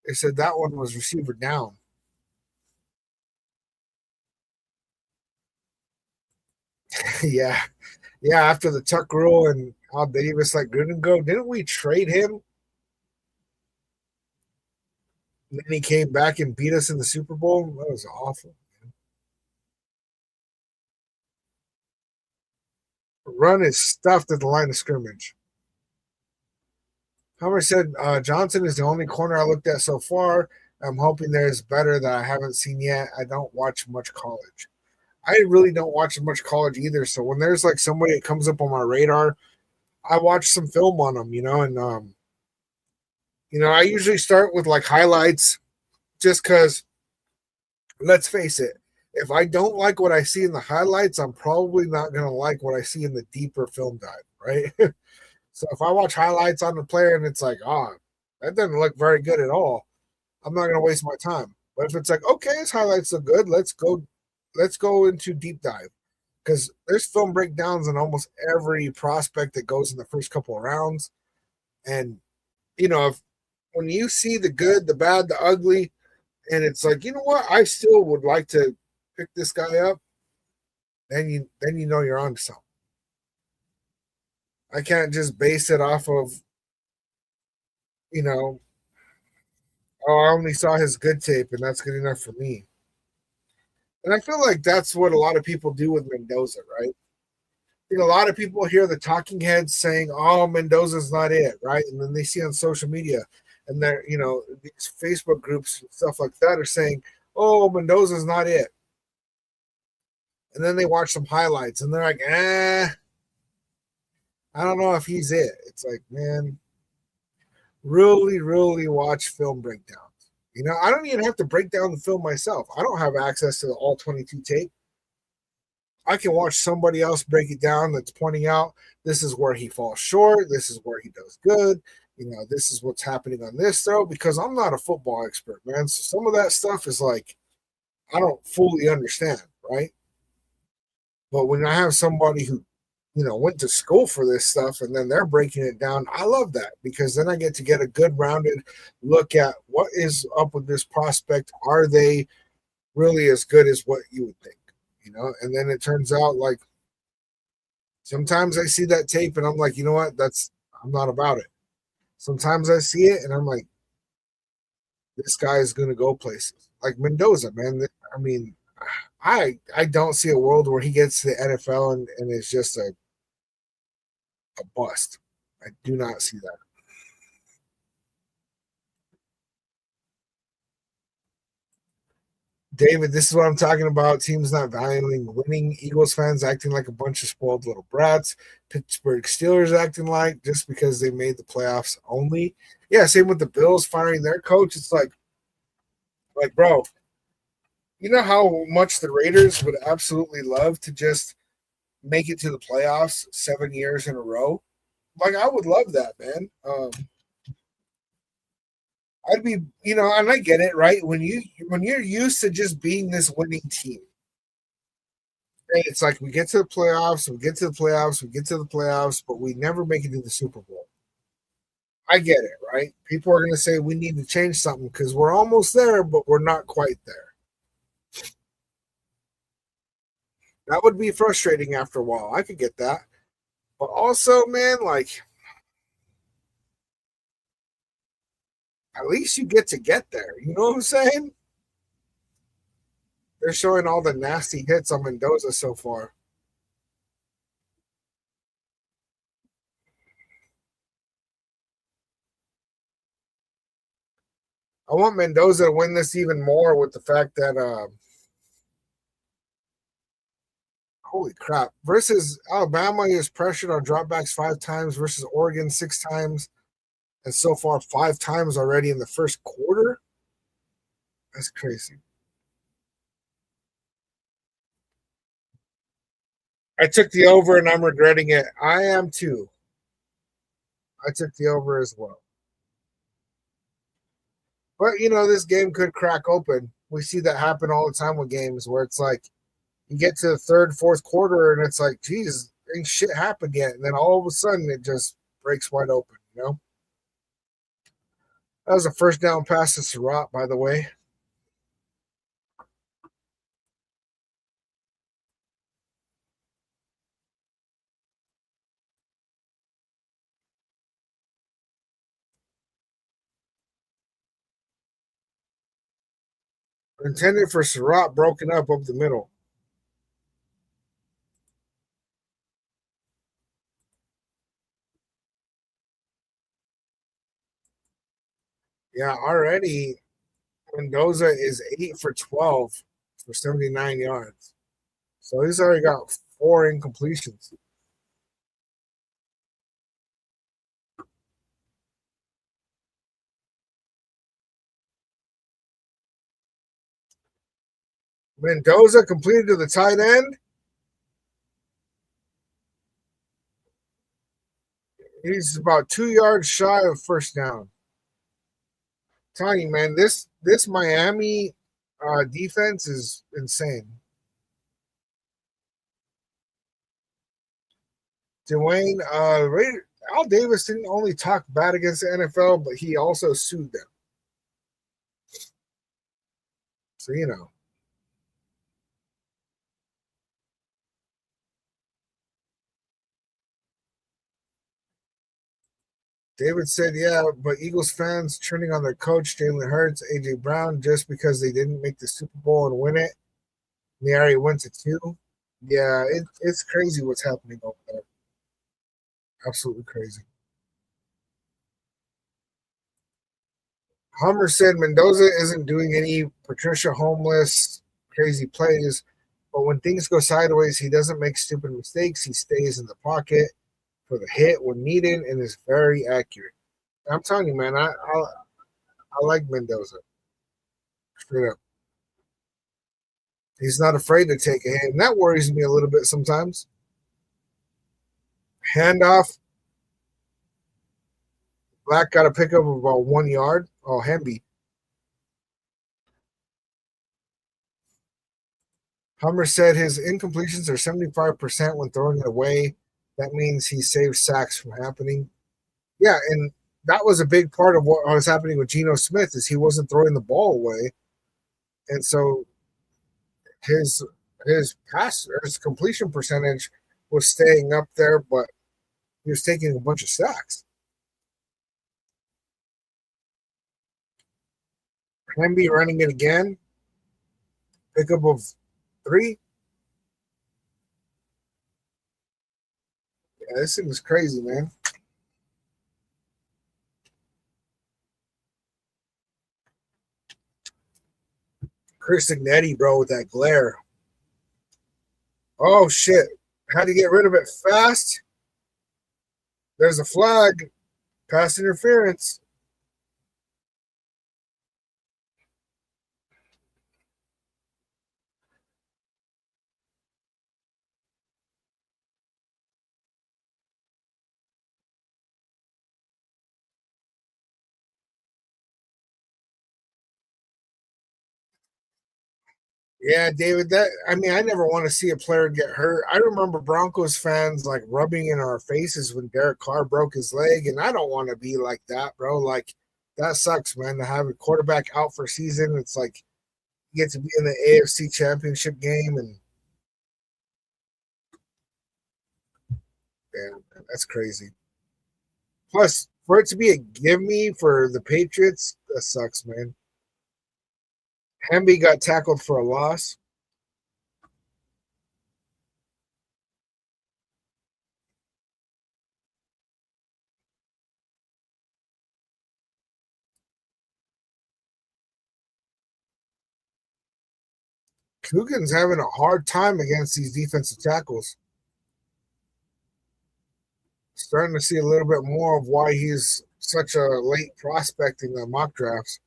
They said that one was receiver down. Yeah. Yeah, after the Tuck rule and Al Davis like couldn't go, didn't we trade him? And then he came back and beat us in the Super Bowl. That was awful. Run is stuffed at the line of scrimmage. However, said Johnson is the only corner I looked at so far. I'm hoping there's better that I haven't seen yet. I don't watch much college. I really don't watch much college either. So when there's like somebody that comes up on my radar, I watch some film on them, and I usually start with like highlights just because let's face it, if I don't like what I see in the highlights, I'm probably not going to like what I see in the deeper film dive, right? So if I watch highlights on the player and it's like, oh, that doesn't look very good at all, I'm not going to waste my time. But if it's like, okay, his highlights look good, let's go into deep dive because there's film breakdowns on almost every prospect that goes in the first couple of rounds. And if when you see the good, the bad, the ugly, And it's like, you know what? I still would like to pick this guy up. Then you know you're on to something. I can't just base it off of, you know, oh, I only saw his good tape and that's good enough for me. And I feel like that's what a lot of people do with Mendoza, right? A lot of people hear the talking heads saying, "Oh, Mendoza's not it," right? And then they see on social media, and they're these Facebook groups and stuff like that are saying, "Oh, Mendoza's not it," and then they watch some highlights and they're like, I don't know if he's it." It's like, man, really, really watch film breakdowns. I don't even have to break down the film myself. I don't have access to the all 22 tape. I can watch somebody else break it down that's pointing out this is where he falls short, this is where he does good, this is what's happening on this throw, because I'm not a football expert, man. So some of that stuff is like I don't fully understand, right? But when I have somebody who, went to school for this stuff and then they're breaking it down, I love that because then I get a good rounded look at what is up with this prospect. Are they really as good as what you would think? And then it turns out like sometimes I see that tape and I'm like, you know what? I'm not about it. Sometimes I see it and I'm like, this guy is going to go places. Like Mendoza, man. I mean, I don't see a world where he gets to the NFL and is just a bust. I do not see that. David, this is what I'm talking about. Teams not valuing winning. Eagles fans acting like a bunch of spoiled little brats. Pittsburgh Steelers acting like just because they made the playoffs only. Yeah, same with the Bills firing their coach. It's like, bro, you know how much the Raiders would absolutely love to just make it to the playoffs 7 years in a row. Like, I would love that, man. I'd be, and I get it, right? When you're used to just being this winning team, right? It's like we get to the playoffs, we get to the playoffs, we get to the playoffs, but we never make it to the Super Bowl. I get it, right? People are going to say we need to change something because we're almost there, but we're not quite there. That would be frustrating after a while. I could get that. But also, man, like at least you get there. You know what I'm saying? They're showing all the nasty hits on Mendoza so far. I want Mendoza to win this even more with the fact that holy crap. Versus Alabama, he was pressured on dropbacks 5 times versus Oregon 6 times. And so far, 5 times already in the first quarter. That's crazy. I took the over and I'm regretting it. I am too. I took the over as well. But, this game could crack open. We see that happen all the time with games where it's like you get to the third, fourth quarter and it's like, geez, ain't shit happened yet. And then all of a sudden it just breaks wide open. That was a first down pass to Surratt, by the way. Intended for Surratt, broken up the middle. Yeah, already Mendoza is 8 for 12 for 79 yards. So he's already got 4 incompletions. Mendoza completed to the tight end. He's about 2 yards shy of first down. Tiny man, this Miami defense is insane. Dwayne, Al Davis didn't only talk bad against the NFL, but he also sued them. So, you know, David said, yeah, but Eagles fans turning on their coach, Jalen Hurts, A.J. Brown, just because they didn't make the Super Bowl and win it. They already went to two. Yeah, it's crazy what's happening over there. Absolutely crazy. Hummer said Mendoza isn't doing any Patricia homeless crazy plays, but when things go sideways, he doesn't make stupid mistakes. He stays in the pocket for the hit when needed and is very accurate. I'm telling you, man, I like Mendoza. Straight up. He's not afraid to take a hit, and that worries me a little bit sometimes. Handoff. Black got a pickup of about 1 yard. Oh, Hemby. Hummer said his incompletions are 75% when throwing it away. That means he saves sacks from happening. Yeah, and that was a big part of what was happening with Geno Smith is he wasn't throwing the ball away, and so his his completion percentage was staying up there, but he was taking a bunch of sacks. Hemby running it again, pickup of 3. Yeah, this thing is crazy, man. Chris Ignetti, bro, with that glare. Oh shit! Had to get rid of it fast. There's a flag. Pass interference. Yeah, David, that I mean, I never want to see a player get hurt. I remember Broncos fans like rubbing in our faces when Derek Carr broke his leg, and I don't want to be like that, bro. Like that sucks, man, to have a quarterback out for season. It's like you get to be in the AFC championship game and damn, that's crazy. Plus, for it to be a give me for the Patriots, that sucks, man. Hemby got tackled for a loss. Coogan's having a hard time against these defensive tackles. Starting to see a little bit more of why he's such a late prospect in the mock drafts.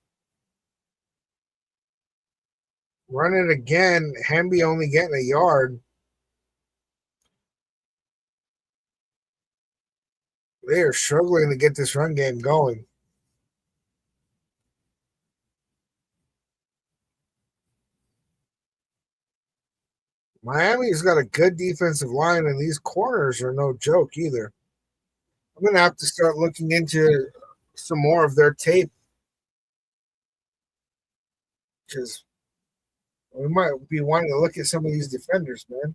Run it again. Hemby only getting a yard. They are struggling to get this run game going. Miami's got a good defensive line, and these corners are no joke either. I'm going to have to start looking into some more of their tape because we might be wanting to look at some of these defenders, man.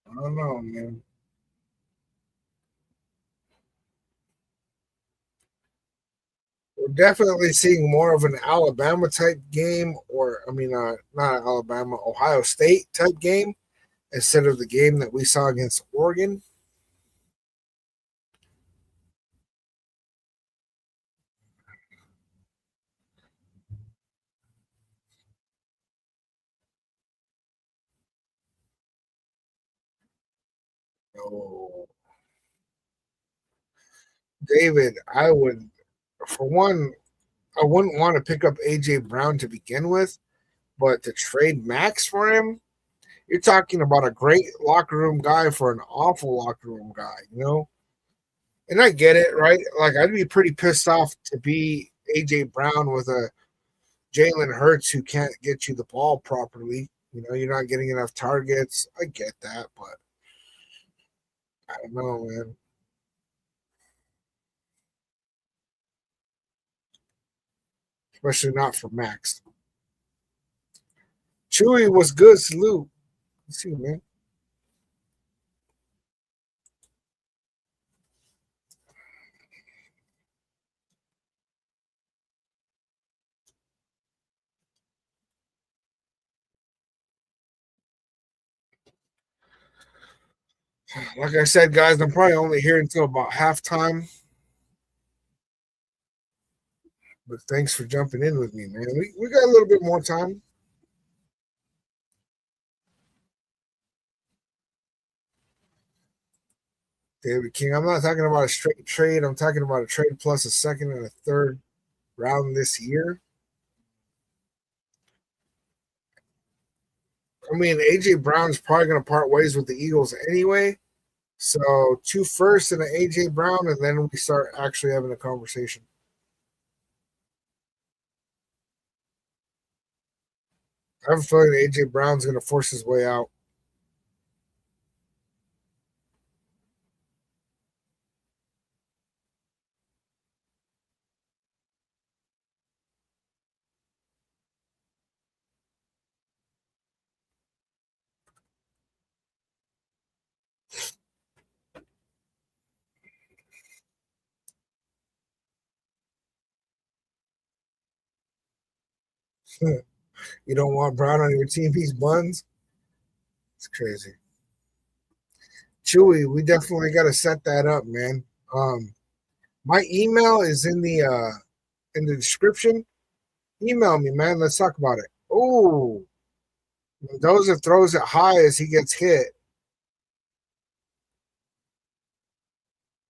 I don't know, man. We're definitely seeing more of an Alabama type game, or I mean, not Alabama, Ohio State type game instead of the game that we saw against Oregon. Oh, David, I would, for one, I wouldn't want to pick up AJ Brown to begin with, but to trade Max for him, you're talking about a great locker room guy for an awful locker room guy, you know? And I get it, right? Like I'd be pretty pissed off to be AJ Brown with a Jalen Hurts who can't get you the ball properly. You know, you're not getting enough targets. I get that, but I don't know, man. Especially not for Max. Chewy was good. Salute. Let's see, man. Like I said, guys, I'm probably only here until about halftime. But thanks for jumping in with me, man. We got a little bit more time. David King. I'm not talking about a straight trade. I'm talking about a trade plus a second and a third round this year. I mean, AJ Brown's probably going to part ways with the Eagles anyway. So two firsts and an AJ Brown, and then we start actually having a conversation. I have a feeling AJ Brown's going to force his way out. You don't want Brown on your team. He's buns. It's crazy. Chewy, we definitely got to set that up, man. My email is in the description. Email me, man. Let's talk about it. Oh, Mendoza throws it high as he gets hit.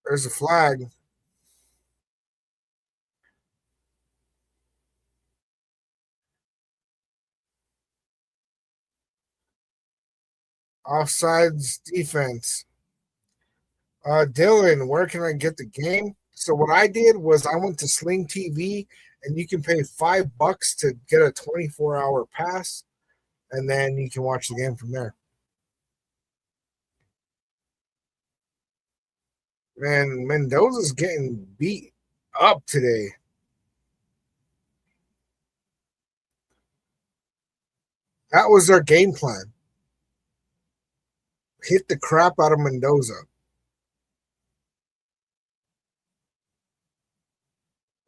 There's a flag. Offsides defense. Dylan, where can I get the game? So what I did was I went to Sling TV, and you can pay $5 to get a 24-hour pass, and then you can watch the game from there. Man, Mendoza's getting beat up today. That was their game plan. Hit the crap out of Mendoza.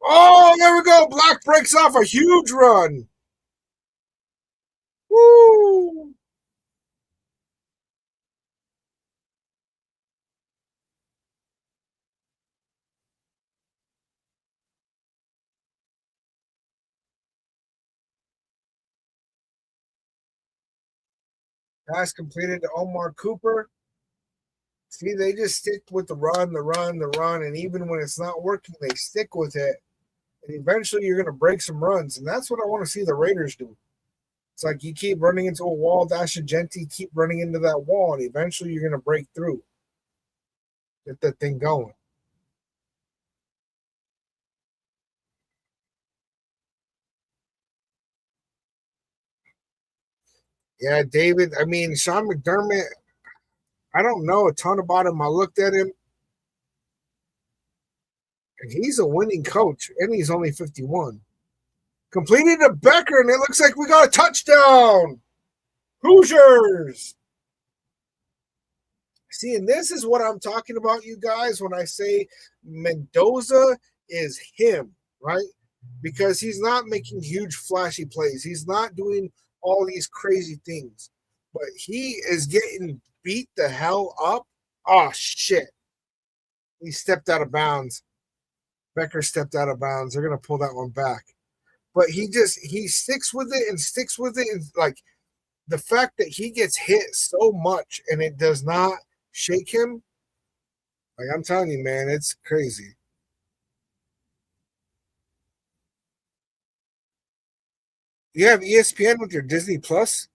Oh, there we go. Black breaks off a huge run. Woo! Pass completed to Omar Cooper. See, they just stick with the run, the run, the run, and even when it's not working, they stick with it. And eventually, you're going to break some runs, and that's what I want to see the Raiders do. It's like you keep running into a wall, Dash and Genty keep running into that wall, and eventually you're going to break through. Get that thing going. Yeah, David. I mean, Sean McDermott. I don't know a ton about him. I looked at him, and he's a winning coach, and he's only 51. Completed a Becker, and it looks like we got a touchdown. Hoosiers. See, and this is what I'm talking about, you guys, when I say Mendoza is him, right? Because he's not making huge, flashy plays. He's not doing all these crazy things, but he is getting beat the hell up. Oh, shit. He stepped out of bounds. Becker stepped out of bounds. They're going to pull that one back. But he sticks with it and sticks with it. And like the fact that he gets hit so much and it does not shake him, like I'm telling you, man, it's crazy. You have ESPN with your Disney Plus?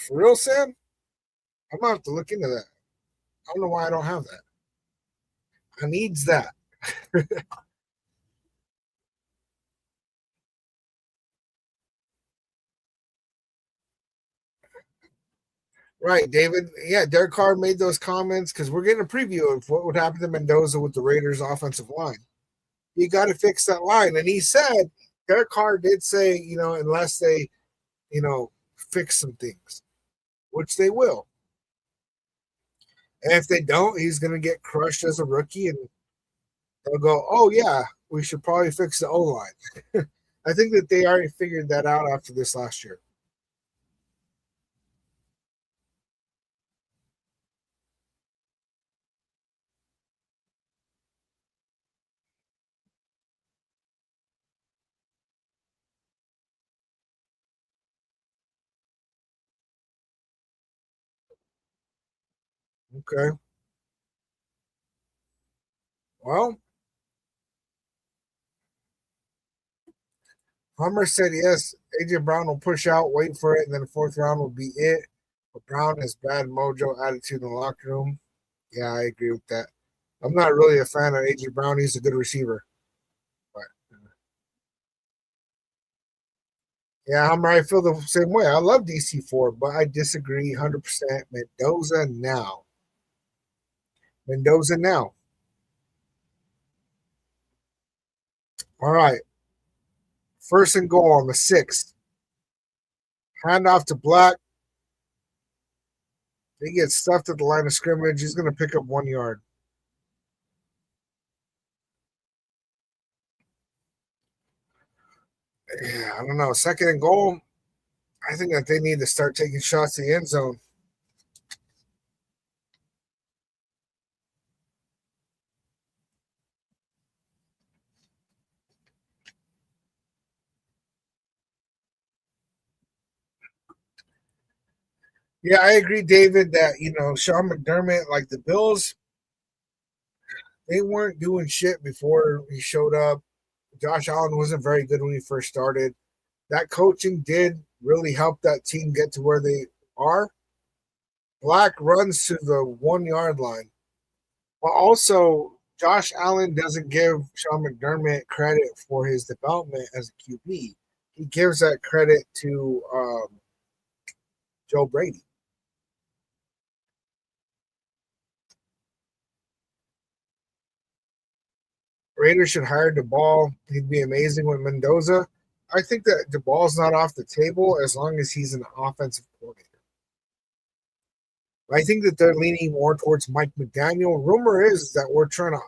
For real, Sam? I'm gonna have to look into that. I don't know why I don't have that. I needs that. Right, David. Yeah, Derek Carr made those comments because we're getting a preview of what would happen to Mendoza with the Raiders' offensive line. You got to fix that line. And he said, Derek Carr did say, unless they, fix some things, which they will. And if they don't, he's going to get crushed as a rookie and they'll go, oh, yeah, we should probably fix the O line. I think that they already figured that out after this last year. Okay. Well, Hummer said yes. AJ Brown will push out, wait for it, and then the fourth round will be it. But Brown has bad mojo attitude in the locker room. Yeah, I agree with that. I'm not really a fan of AJ Brown. He's a good receiver. But yeah, Hummer, I feel the same way. I love DC4, but I disagree 100%. Mendoza now. Mendoza now. All right. First and goal on the sixth. Hand off to Black. He gets stuffed at the line of scrimmage. He's going to pick up 1 yard. Yeah, I don't know. Second and goal. I think that they need to start taking shots to the end zone. Yeah, I agree, David, that, Sean McDermott, like the Bills, they weren't doing shit before he showed up. Josh Allen wasn't very good when he first started. That coaching did really help that team get to where they are. Black runs to the 1 yard line. But also, Josh Allen doesn't give Sean McDermott credit for his development as a QB. He gives that credit to Joe Brady. Raiders should hire DeBall. He'd be amazing with Mendoza. I think that DeBall's not off the table as long as he's an offensive coordinator. I think that they're leaning more towards Mike McDaniel. Rumor is that we're trying to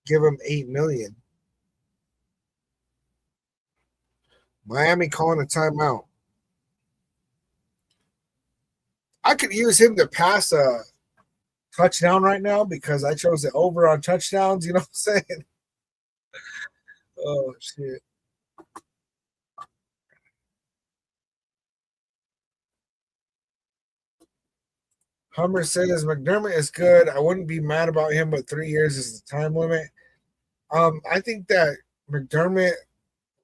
give him $8 million. Miami calling a timeout. I could use him to pass a touchdown right now because I chose the over on touchdowns. You know what I'm saying? Oh shit. Hummer says McDermott is good. I wouldn't be mad about him, but 3 years is the time limit. I think that McDermott,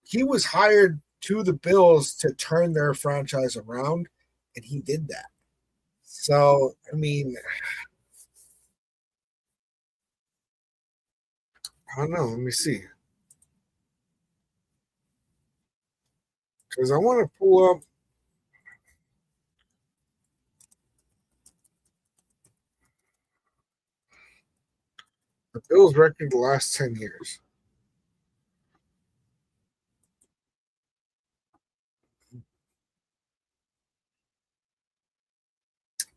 he was hired to the Bills to turn their franchise around, and he did that. So, I mean, I don't know. Let me see. Because I want to pull up the Bills' record the last 10 years.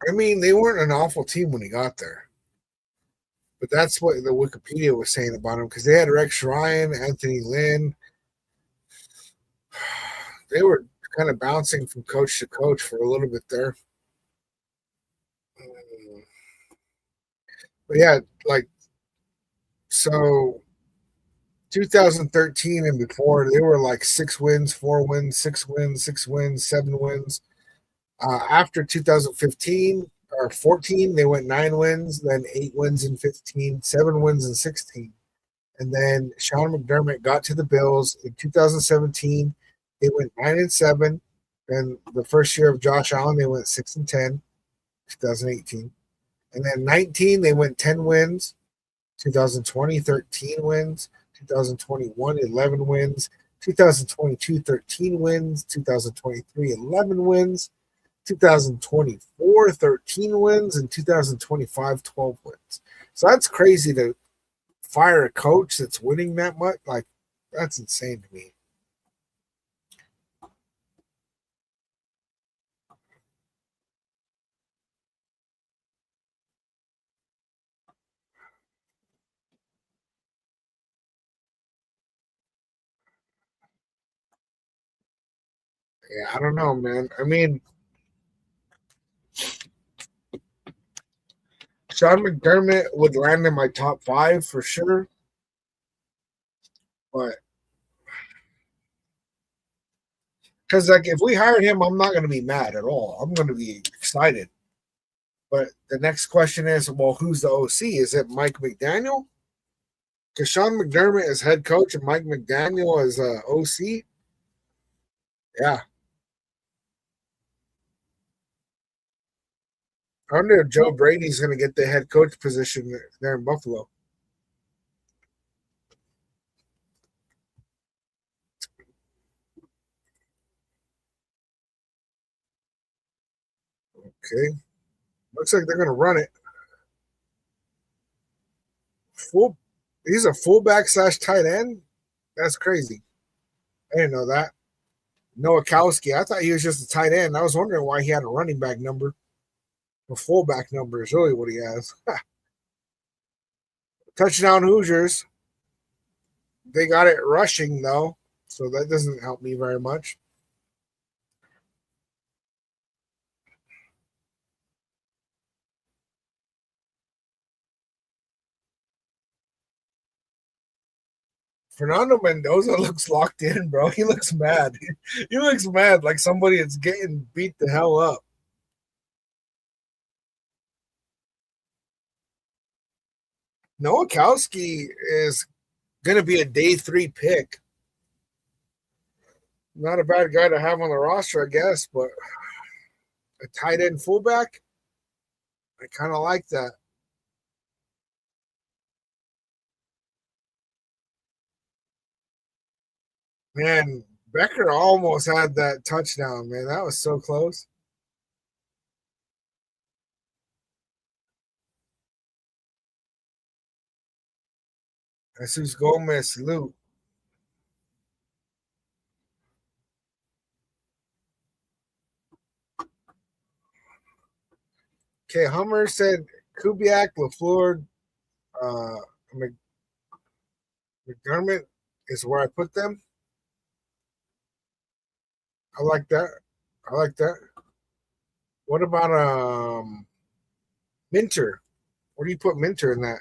I mean, they weren't an awful team when he got there. But that's what the Wikipedia was saying about him because they had Rex Ryan, Anthony Lynn. They were kind of bouncing from coach to coach for a little bit there. But yeah, like, so 2013 and before, they were like 6 wins, 4 wins, 6 wins, 6 wins, 7 wins. After 2015 or 14, they went 9 wins, then 8 wins in 15, 7 wins in 16. And then Sean McDermott got to the Bills in 2017. They went 9-7. Then the first year of Josh Allen, they went 6-10, 2018. And then 19, they went 10 wins. 2020, 13 wins. 2021, 11 wins. 2022, 13 wins. 2023, 11 wins. 2024, 13 wins. And 2025, 12 wins. So that's crazy to fire a coach that's winning that much. Like, that's insane to me. Yeah, I don't know, man. I mean, Sean McDermott would land in my top five for sure, but because like if we hired him, I'm not going to be mad at all. I'm going to be excited. But the next question is, well, who's the OC? Is it Mike McDaniel? Because Sean McDermott is head coach and Mike McDaniel is OC. Yeah, I wonder if Joe Brady's going to get the head coach position there in Buffalo. Okay, looks like they're going to run it full. He's a fullback slash tight end. That's crazy. I didn't know that. Nowakowski. I thought he was just a tight end. I was wondering why he had a running back number. A fullback number is really what he has. Touchdown Hoosiers. They got it rushing though, so that doesn't help me very much. Fernando Mendoza looks locked in, bro. He looks mad. He looks mad like somebody that's getting beat the hell up. Nowakowski is going to be a day three pick. Not a bad guy to have on the roster, I guess, but a tight end fullback, I kind of like that. Man, Becker almost had that touchdown, man. That was so close. Jesus Gomez, salute. Okay, Hummer said Kubiak, LaFleur, uh, McDermott is where I put them. I like that. I like that. What about Minter? Where do you put Minter in that?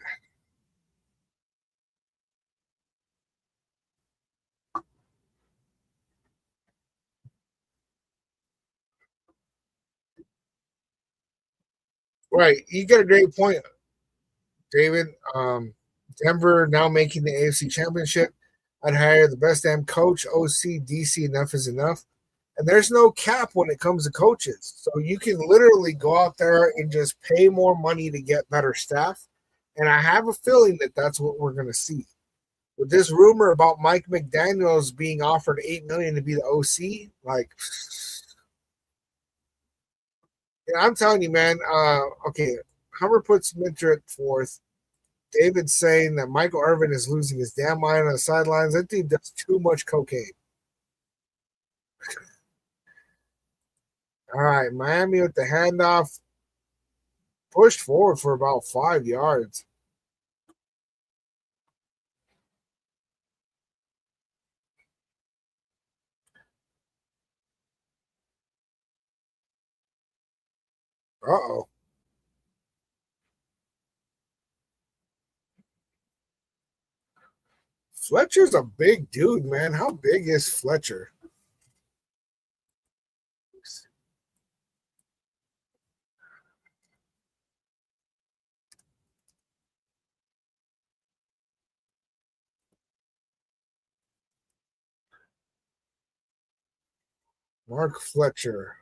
Right, you got a great point, David. Denver now making the AFC Championship. I'd hire the best damn coach, OC, DC. Enough is enough. And there's no cap when it comes to coaches. So you can literally go out there and just pay more money to get better staff. And I have a feeling that that's what we're going to see. With this rumor about Mike McDaniels being offered $8 million to be the OC, like, yeah, I'm telling you, man. Okay, Hummer puts Minter at fourth. David's saying that Michael Irvin is losing his damn mind on the sidelines. That dude does too much cocaine. All right, Miami with the handoff, pushed forward for about 5 yards. Uh-oh. Fletcher's a big dude, man. How big is Fletcher? Mark Fletcher.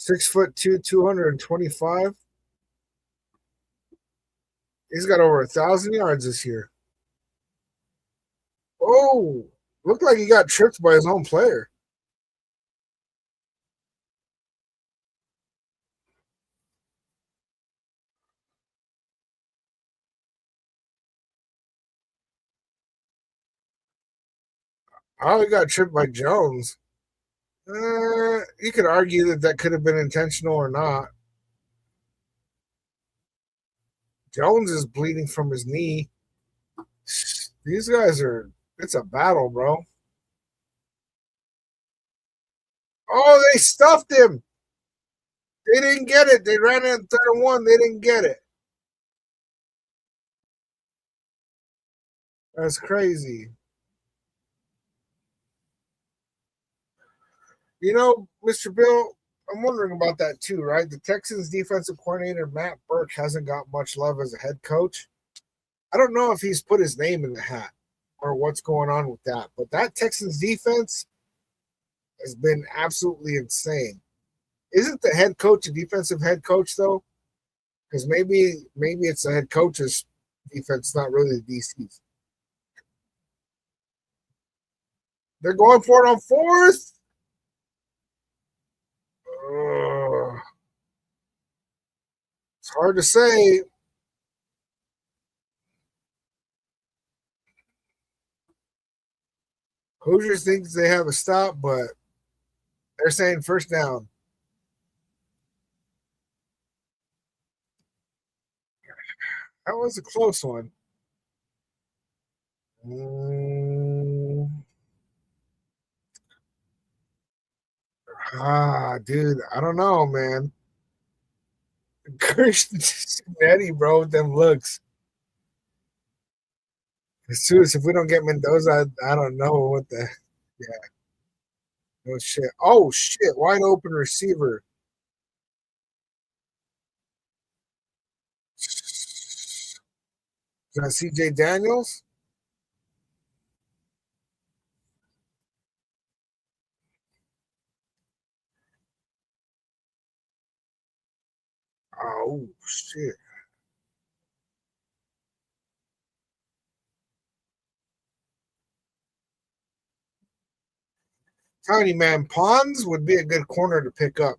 6'2", 225. He's got over 1,000 yards this year. Oh, looked like he got tripped by his own player. Oh, he got tripped by Jones. You could argue that that could have been intentional or not. Jones is bleeding from his knee. These guys are, it's a battle, bro. Oh, they stuffed him. They didn't get it. They ran it 3rd and 1. They didn't get it. That's crazy. Mr. Bill, I'm wondering about that too, right? The Texans defensive coordinator, Matt Burke, hasn't got much love as a head coach. I don't know if he's put his name in the hat or what's going on with that, but that Texans defense has been absolutely insane. Isn't the head coach a defensive head coach though? Because maybe it's the head coach's defense, not really the DC's. They're going for it on 4th. It's hard to say. Hoosiers thinks they have a stop, but they're saying first down. That was a close one. Mm, dude, I don't know, man. Christian Cincinnati, bro, with them looks. As soon as if we don't get Mendoza, I don't know what the. Yeah, no shit. Oh shit, wide open receiver. Is that CJ Daniels? Oh shit. Tiny man, Pons would be a good corner to pick up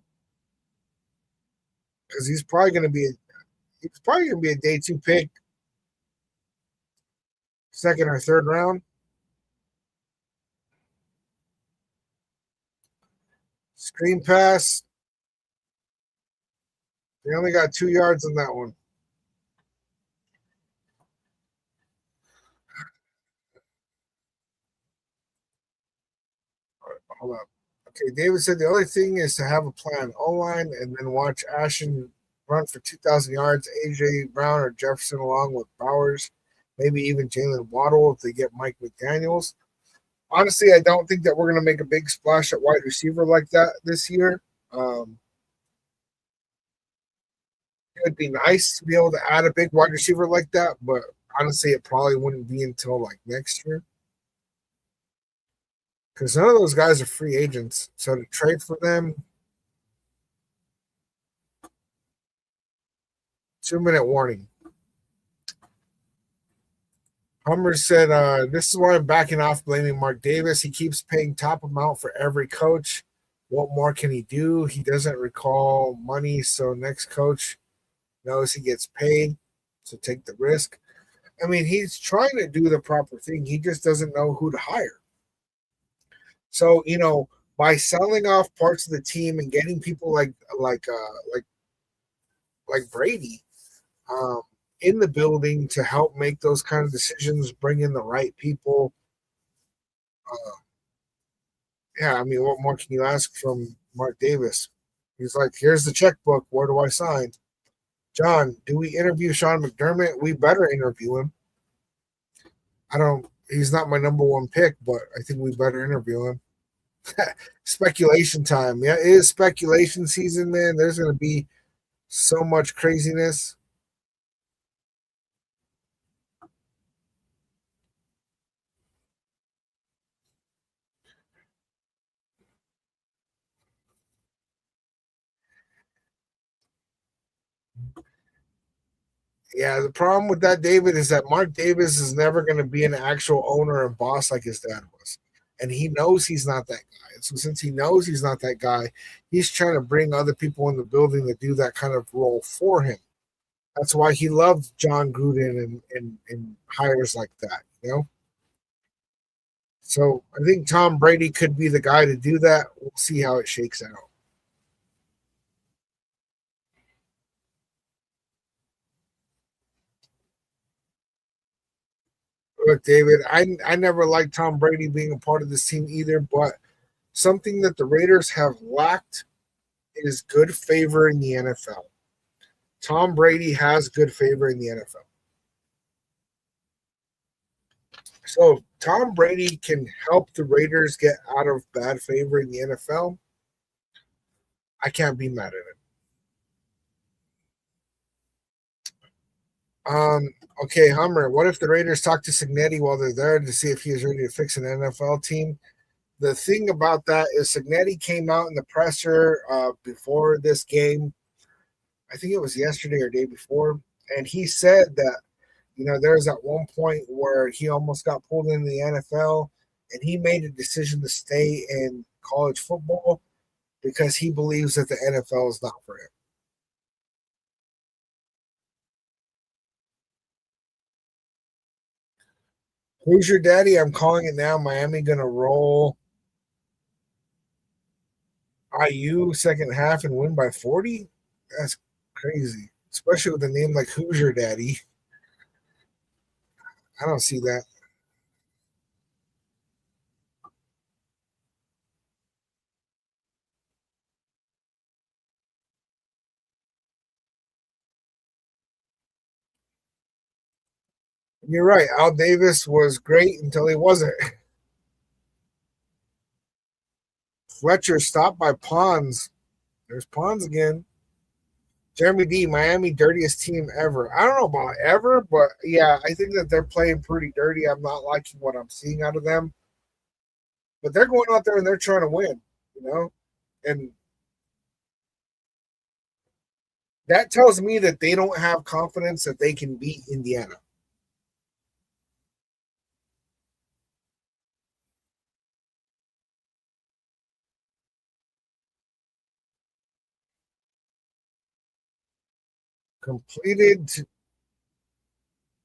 because he's probably gonna be a day 2 pick, 2nd or 3rd round. Screen pass. They only got 2 yards on that one. Hold up. Okay, David said the only thing is to have a plan O line and then watch Ashton run for 2,000 yards. AJ Brown or Jefferson along with Bowers, maybe even Jalen Waddle if they get Mike McDaniels. Honestly, I don't think that we're going to make a big splash at wide receiver like that this year. Um, it would be nice to be able to add a big wide receiver like that, but honestly, it probably wouldn't be until like next year because none of those guys are free agents. So to trade for them, 2-minute warning. Hummer said, "This is why I'm backing off blaming Mark Davis. He keeps paying top amount for every coach. What more can he do? He doesn't recall money, so next coach knows he gets paid. So take the risk." I mean, he's trying to do the proper thing. He just doesn't know who to hire. So by selling off parts of the team and getting people like Brady um, in the building to help make those kind of decisions, bring in the right people. Uh, yeah, I mean, what more can you ask from Mark Davis? He's like, here's the checkbook. Where do I sign? John, do we interview Sean McDermott? We better interview him. I don't. He's not my number one pick, but I think we better interview him. Speculation time. Yeah, it is speculation season, man. There's going to be so much craziness. Yeah, the problem with that, David, is that Mark Davis is never going to be an actual owner and boss like his dad was. And he knows he's not that guy. And so, since he knows he's not that guy, he's trying to bring other people in the building to do that kind of role for him. That's why he loved John Gruden and hires like that, you know? So I think Tom Brady could be the guy to do that. We'll see how it shakes out. Look, David, I never liked Tom Brady being a part of this team either, but something that the Raiders have lacked is good favor in the NFL. Tom Brady has good favor in the NFL. So if Tom Brady can help the Raiders get out of bad favor in the NFL, I can't be mad at it. Um, okay, Hummer, what if the Raiders talk to Signetti while they're there to see if he is ready to fix an NFL team? The thing about that is Signetti came out in the presser before this game. I think it was yesterday or day before, and he said that there's at one point where he almost got pulled into the NFL, and he made a decision to stay in college football because he believes that the NFL is not for him. Who's your daddy? I'm calling it now. Miami gonna roll IU second half and win by 40. That's crazy, especially with a name like Who's Your Daddy. I don't see that. You're right. Al Davis was great until he wasn't. Fletcher stopped by Pons. There's Pons again. Jeremy D, Miami dirtiest team ever. I don't know about ever, but yeah, I think that they're playing pretty dirty. I'm not liking what I'm seeing out of them, but they're going out there and they're trying to win, you know? And that tells me that they don't have confidence that they can beat Indiana. Completed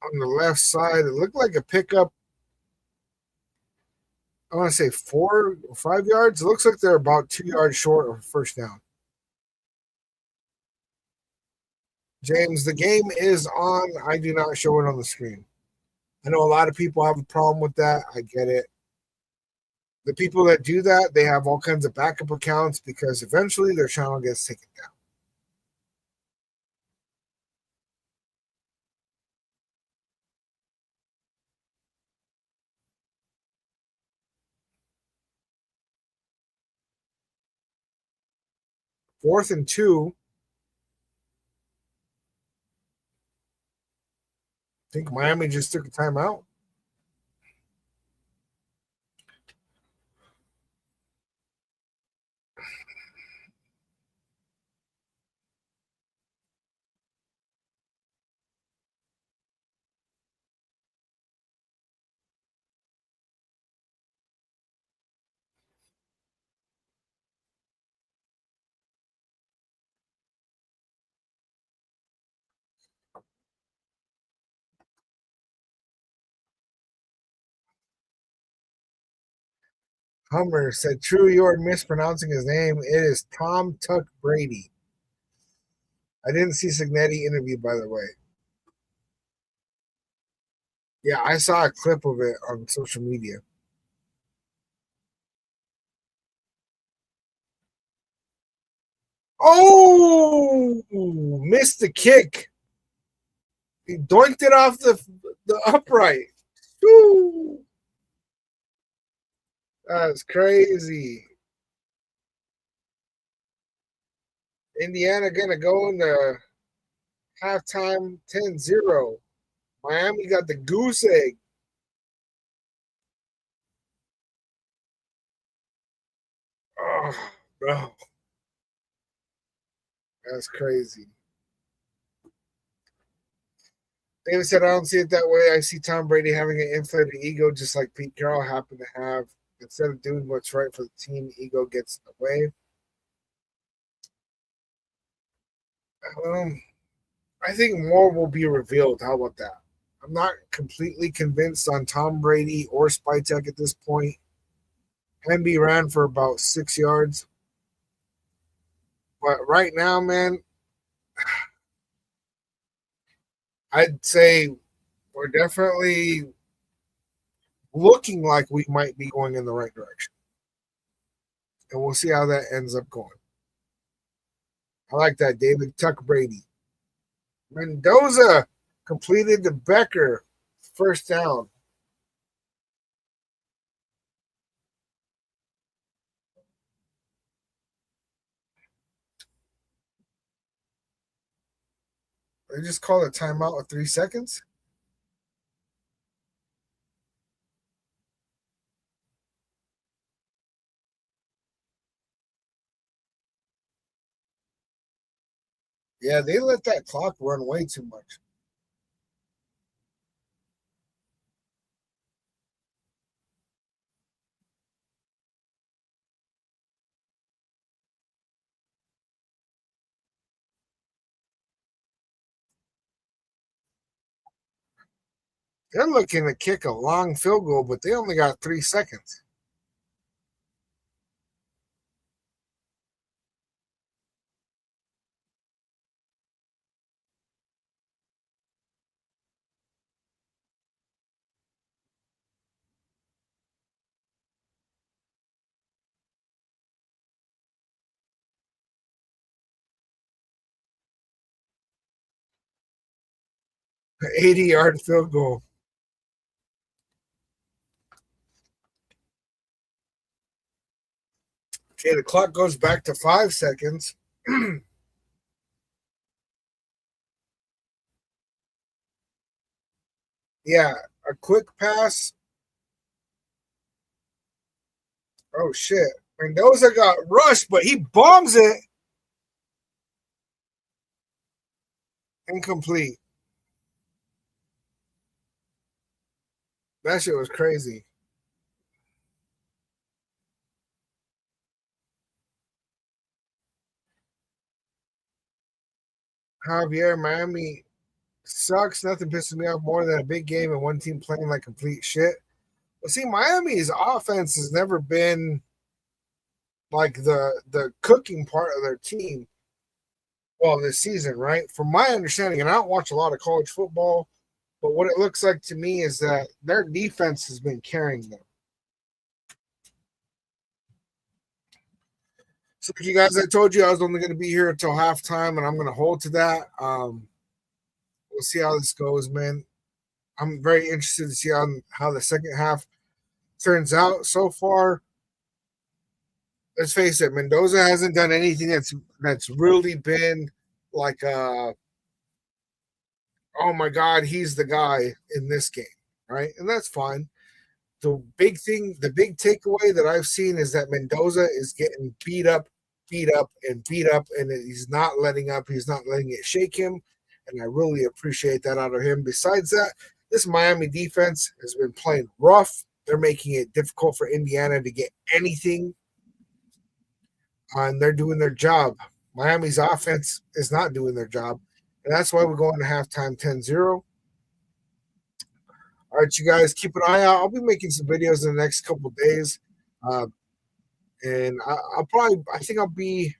on the left side. It looked like a pickup. I want to say 4 or 5 yards. It looks like they're about 2 yards short of first down. James, the game is on. I do not show it on the screen. I know a lot of people have a problem with that. I get it. The people that do that, they have all kinds of backup accounts because eventually their channel gets taken down. 4th and 2. I think Miami just took a timeout. Hummer said, "True, you are mispronouncing his name. It is Tom Tuck Brady." I didn't see Signetti interview, by the way. Yeah, I saw a clip of it on social media. Oh, missed the kick. He doinked it off the upright. Woo, that's crazy. Indiana gonna go into halftime 10-0. Miami got the goose egg. Oh, bro, that's crazy. David said, I don't see it that way. I see Tom Brady having an inflated ego just like Pete Carroll happened to have. Instead of doing what's right for the team, ego gets in the way. Um, I think more will be revealed. How about that? I'm not completely convinced on Tom Brady or Spytek at this point. Henby ran for about 6 yards. But right now, man, I'd say we're definitely looking like we might be going in the right direction. And we'll see how that ends up going. I like that, David. Tuck Brady. Mendoza completed the Becker first down. They just called a timeout with 3 seconds. Yeah, they let that clock run way too much. 'They're looking to kick a long field goal, but they only got 3 seconds. An 80-yard field goal. Okay, the clock goes back to 5 seconds. Yeah, a quick pass. Oh shit. Mendoza got rushed, but he bombs it. Incomplete. That shit was crazy. Javier, Miami sucks. Nothing pisses me off more than a big game and one team playing like complete shit. But see, Miami's offense has never been like the cooking part of their team. Well, this season, right? From my understanding, and I don't watch a lot of college football, but what it looks like to me is that their defense has been carrying them. So, you guys, I told you I was only going to be here until halftime, and I'm going to hold to that. We'll see how this goes, man. I'm very interested to see how the second half turns out. So far, let's face it, Mendoza hasn't done anything that's really been like, oh my god, he's the guy in this game, right? And that's fine. The big thing, the big takeaway that I've seen is that Mendoza is getting beat up, and beat up, and he's not letting up. He's not letting it shake him, and I really appreciate that out of him. Besides that, this Miami defense has been playing rough. They're making it difficult for Indiana to get anything, and they're doing their job. Miami's offense is not doing their job, and that's why we're going to halftime 10-0. All right, you guys keep an eye out. I'll be making some videos in the next couple of days. Uh, and I'll probably, I think I'll be,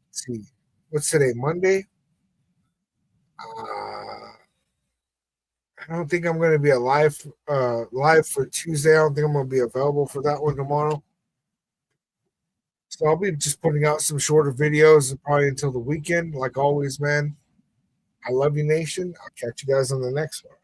let's see, what's today, Monday? I don't think I'm going to be live for Tuesday. I don't think I'm going to be available for that one tomorrow. So I'll be just putting out some shorter videos probably until the weekend. Like always, man, I love you, nation. I'll catch you guys on the next one.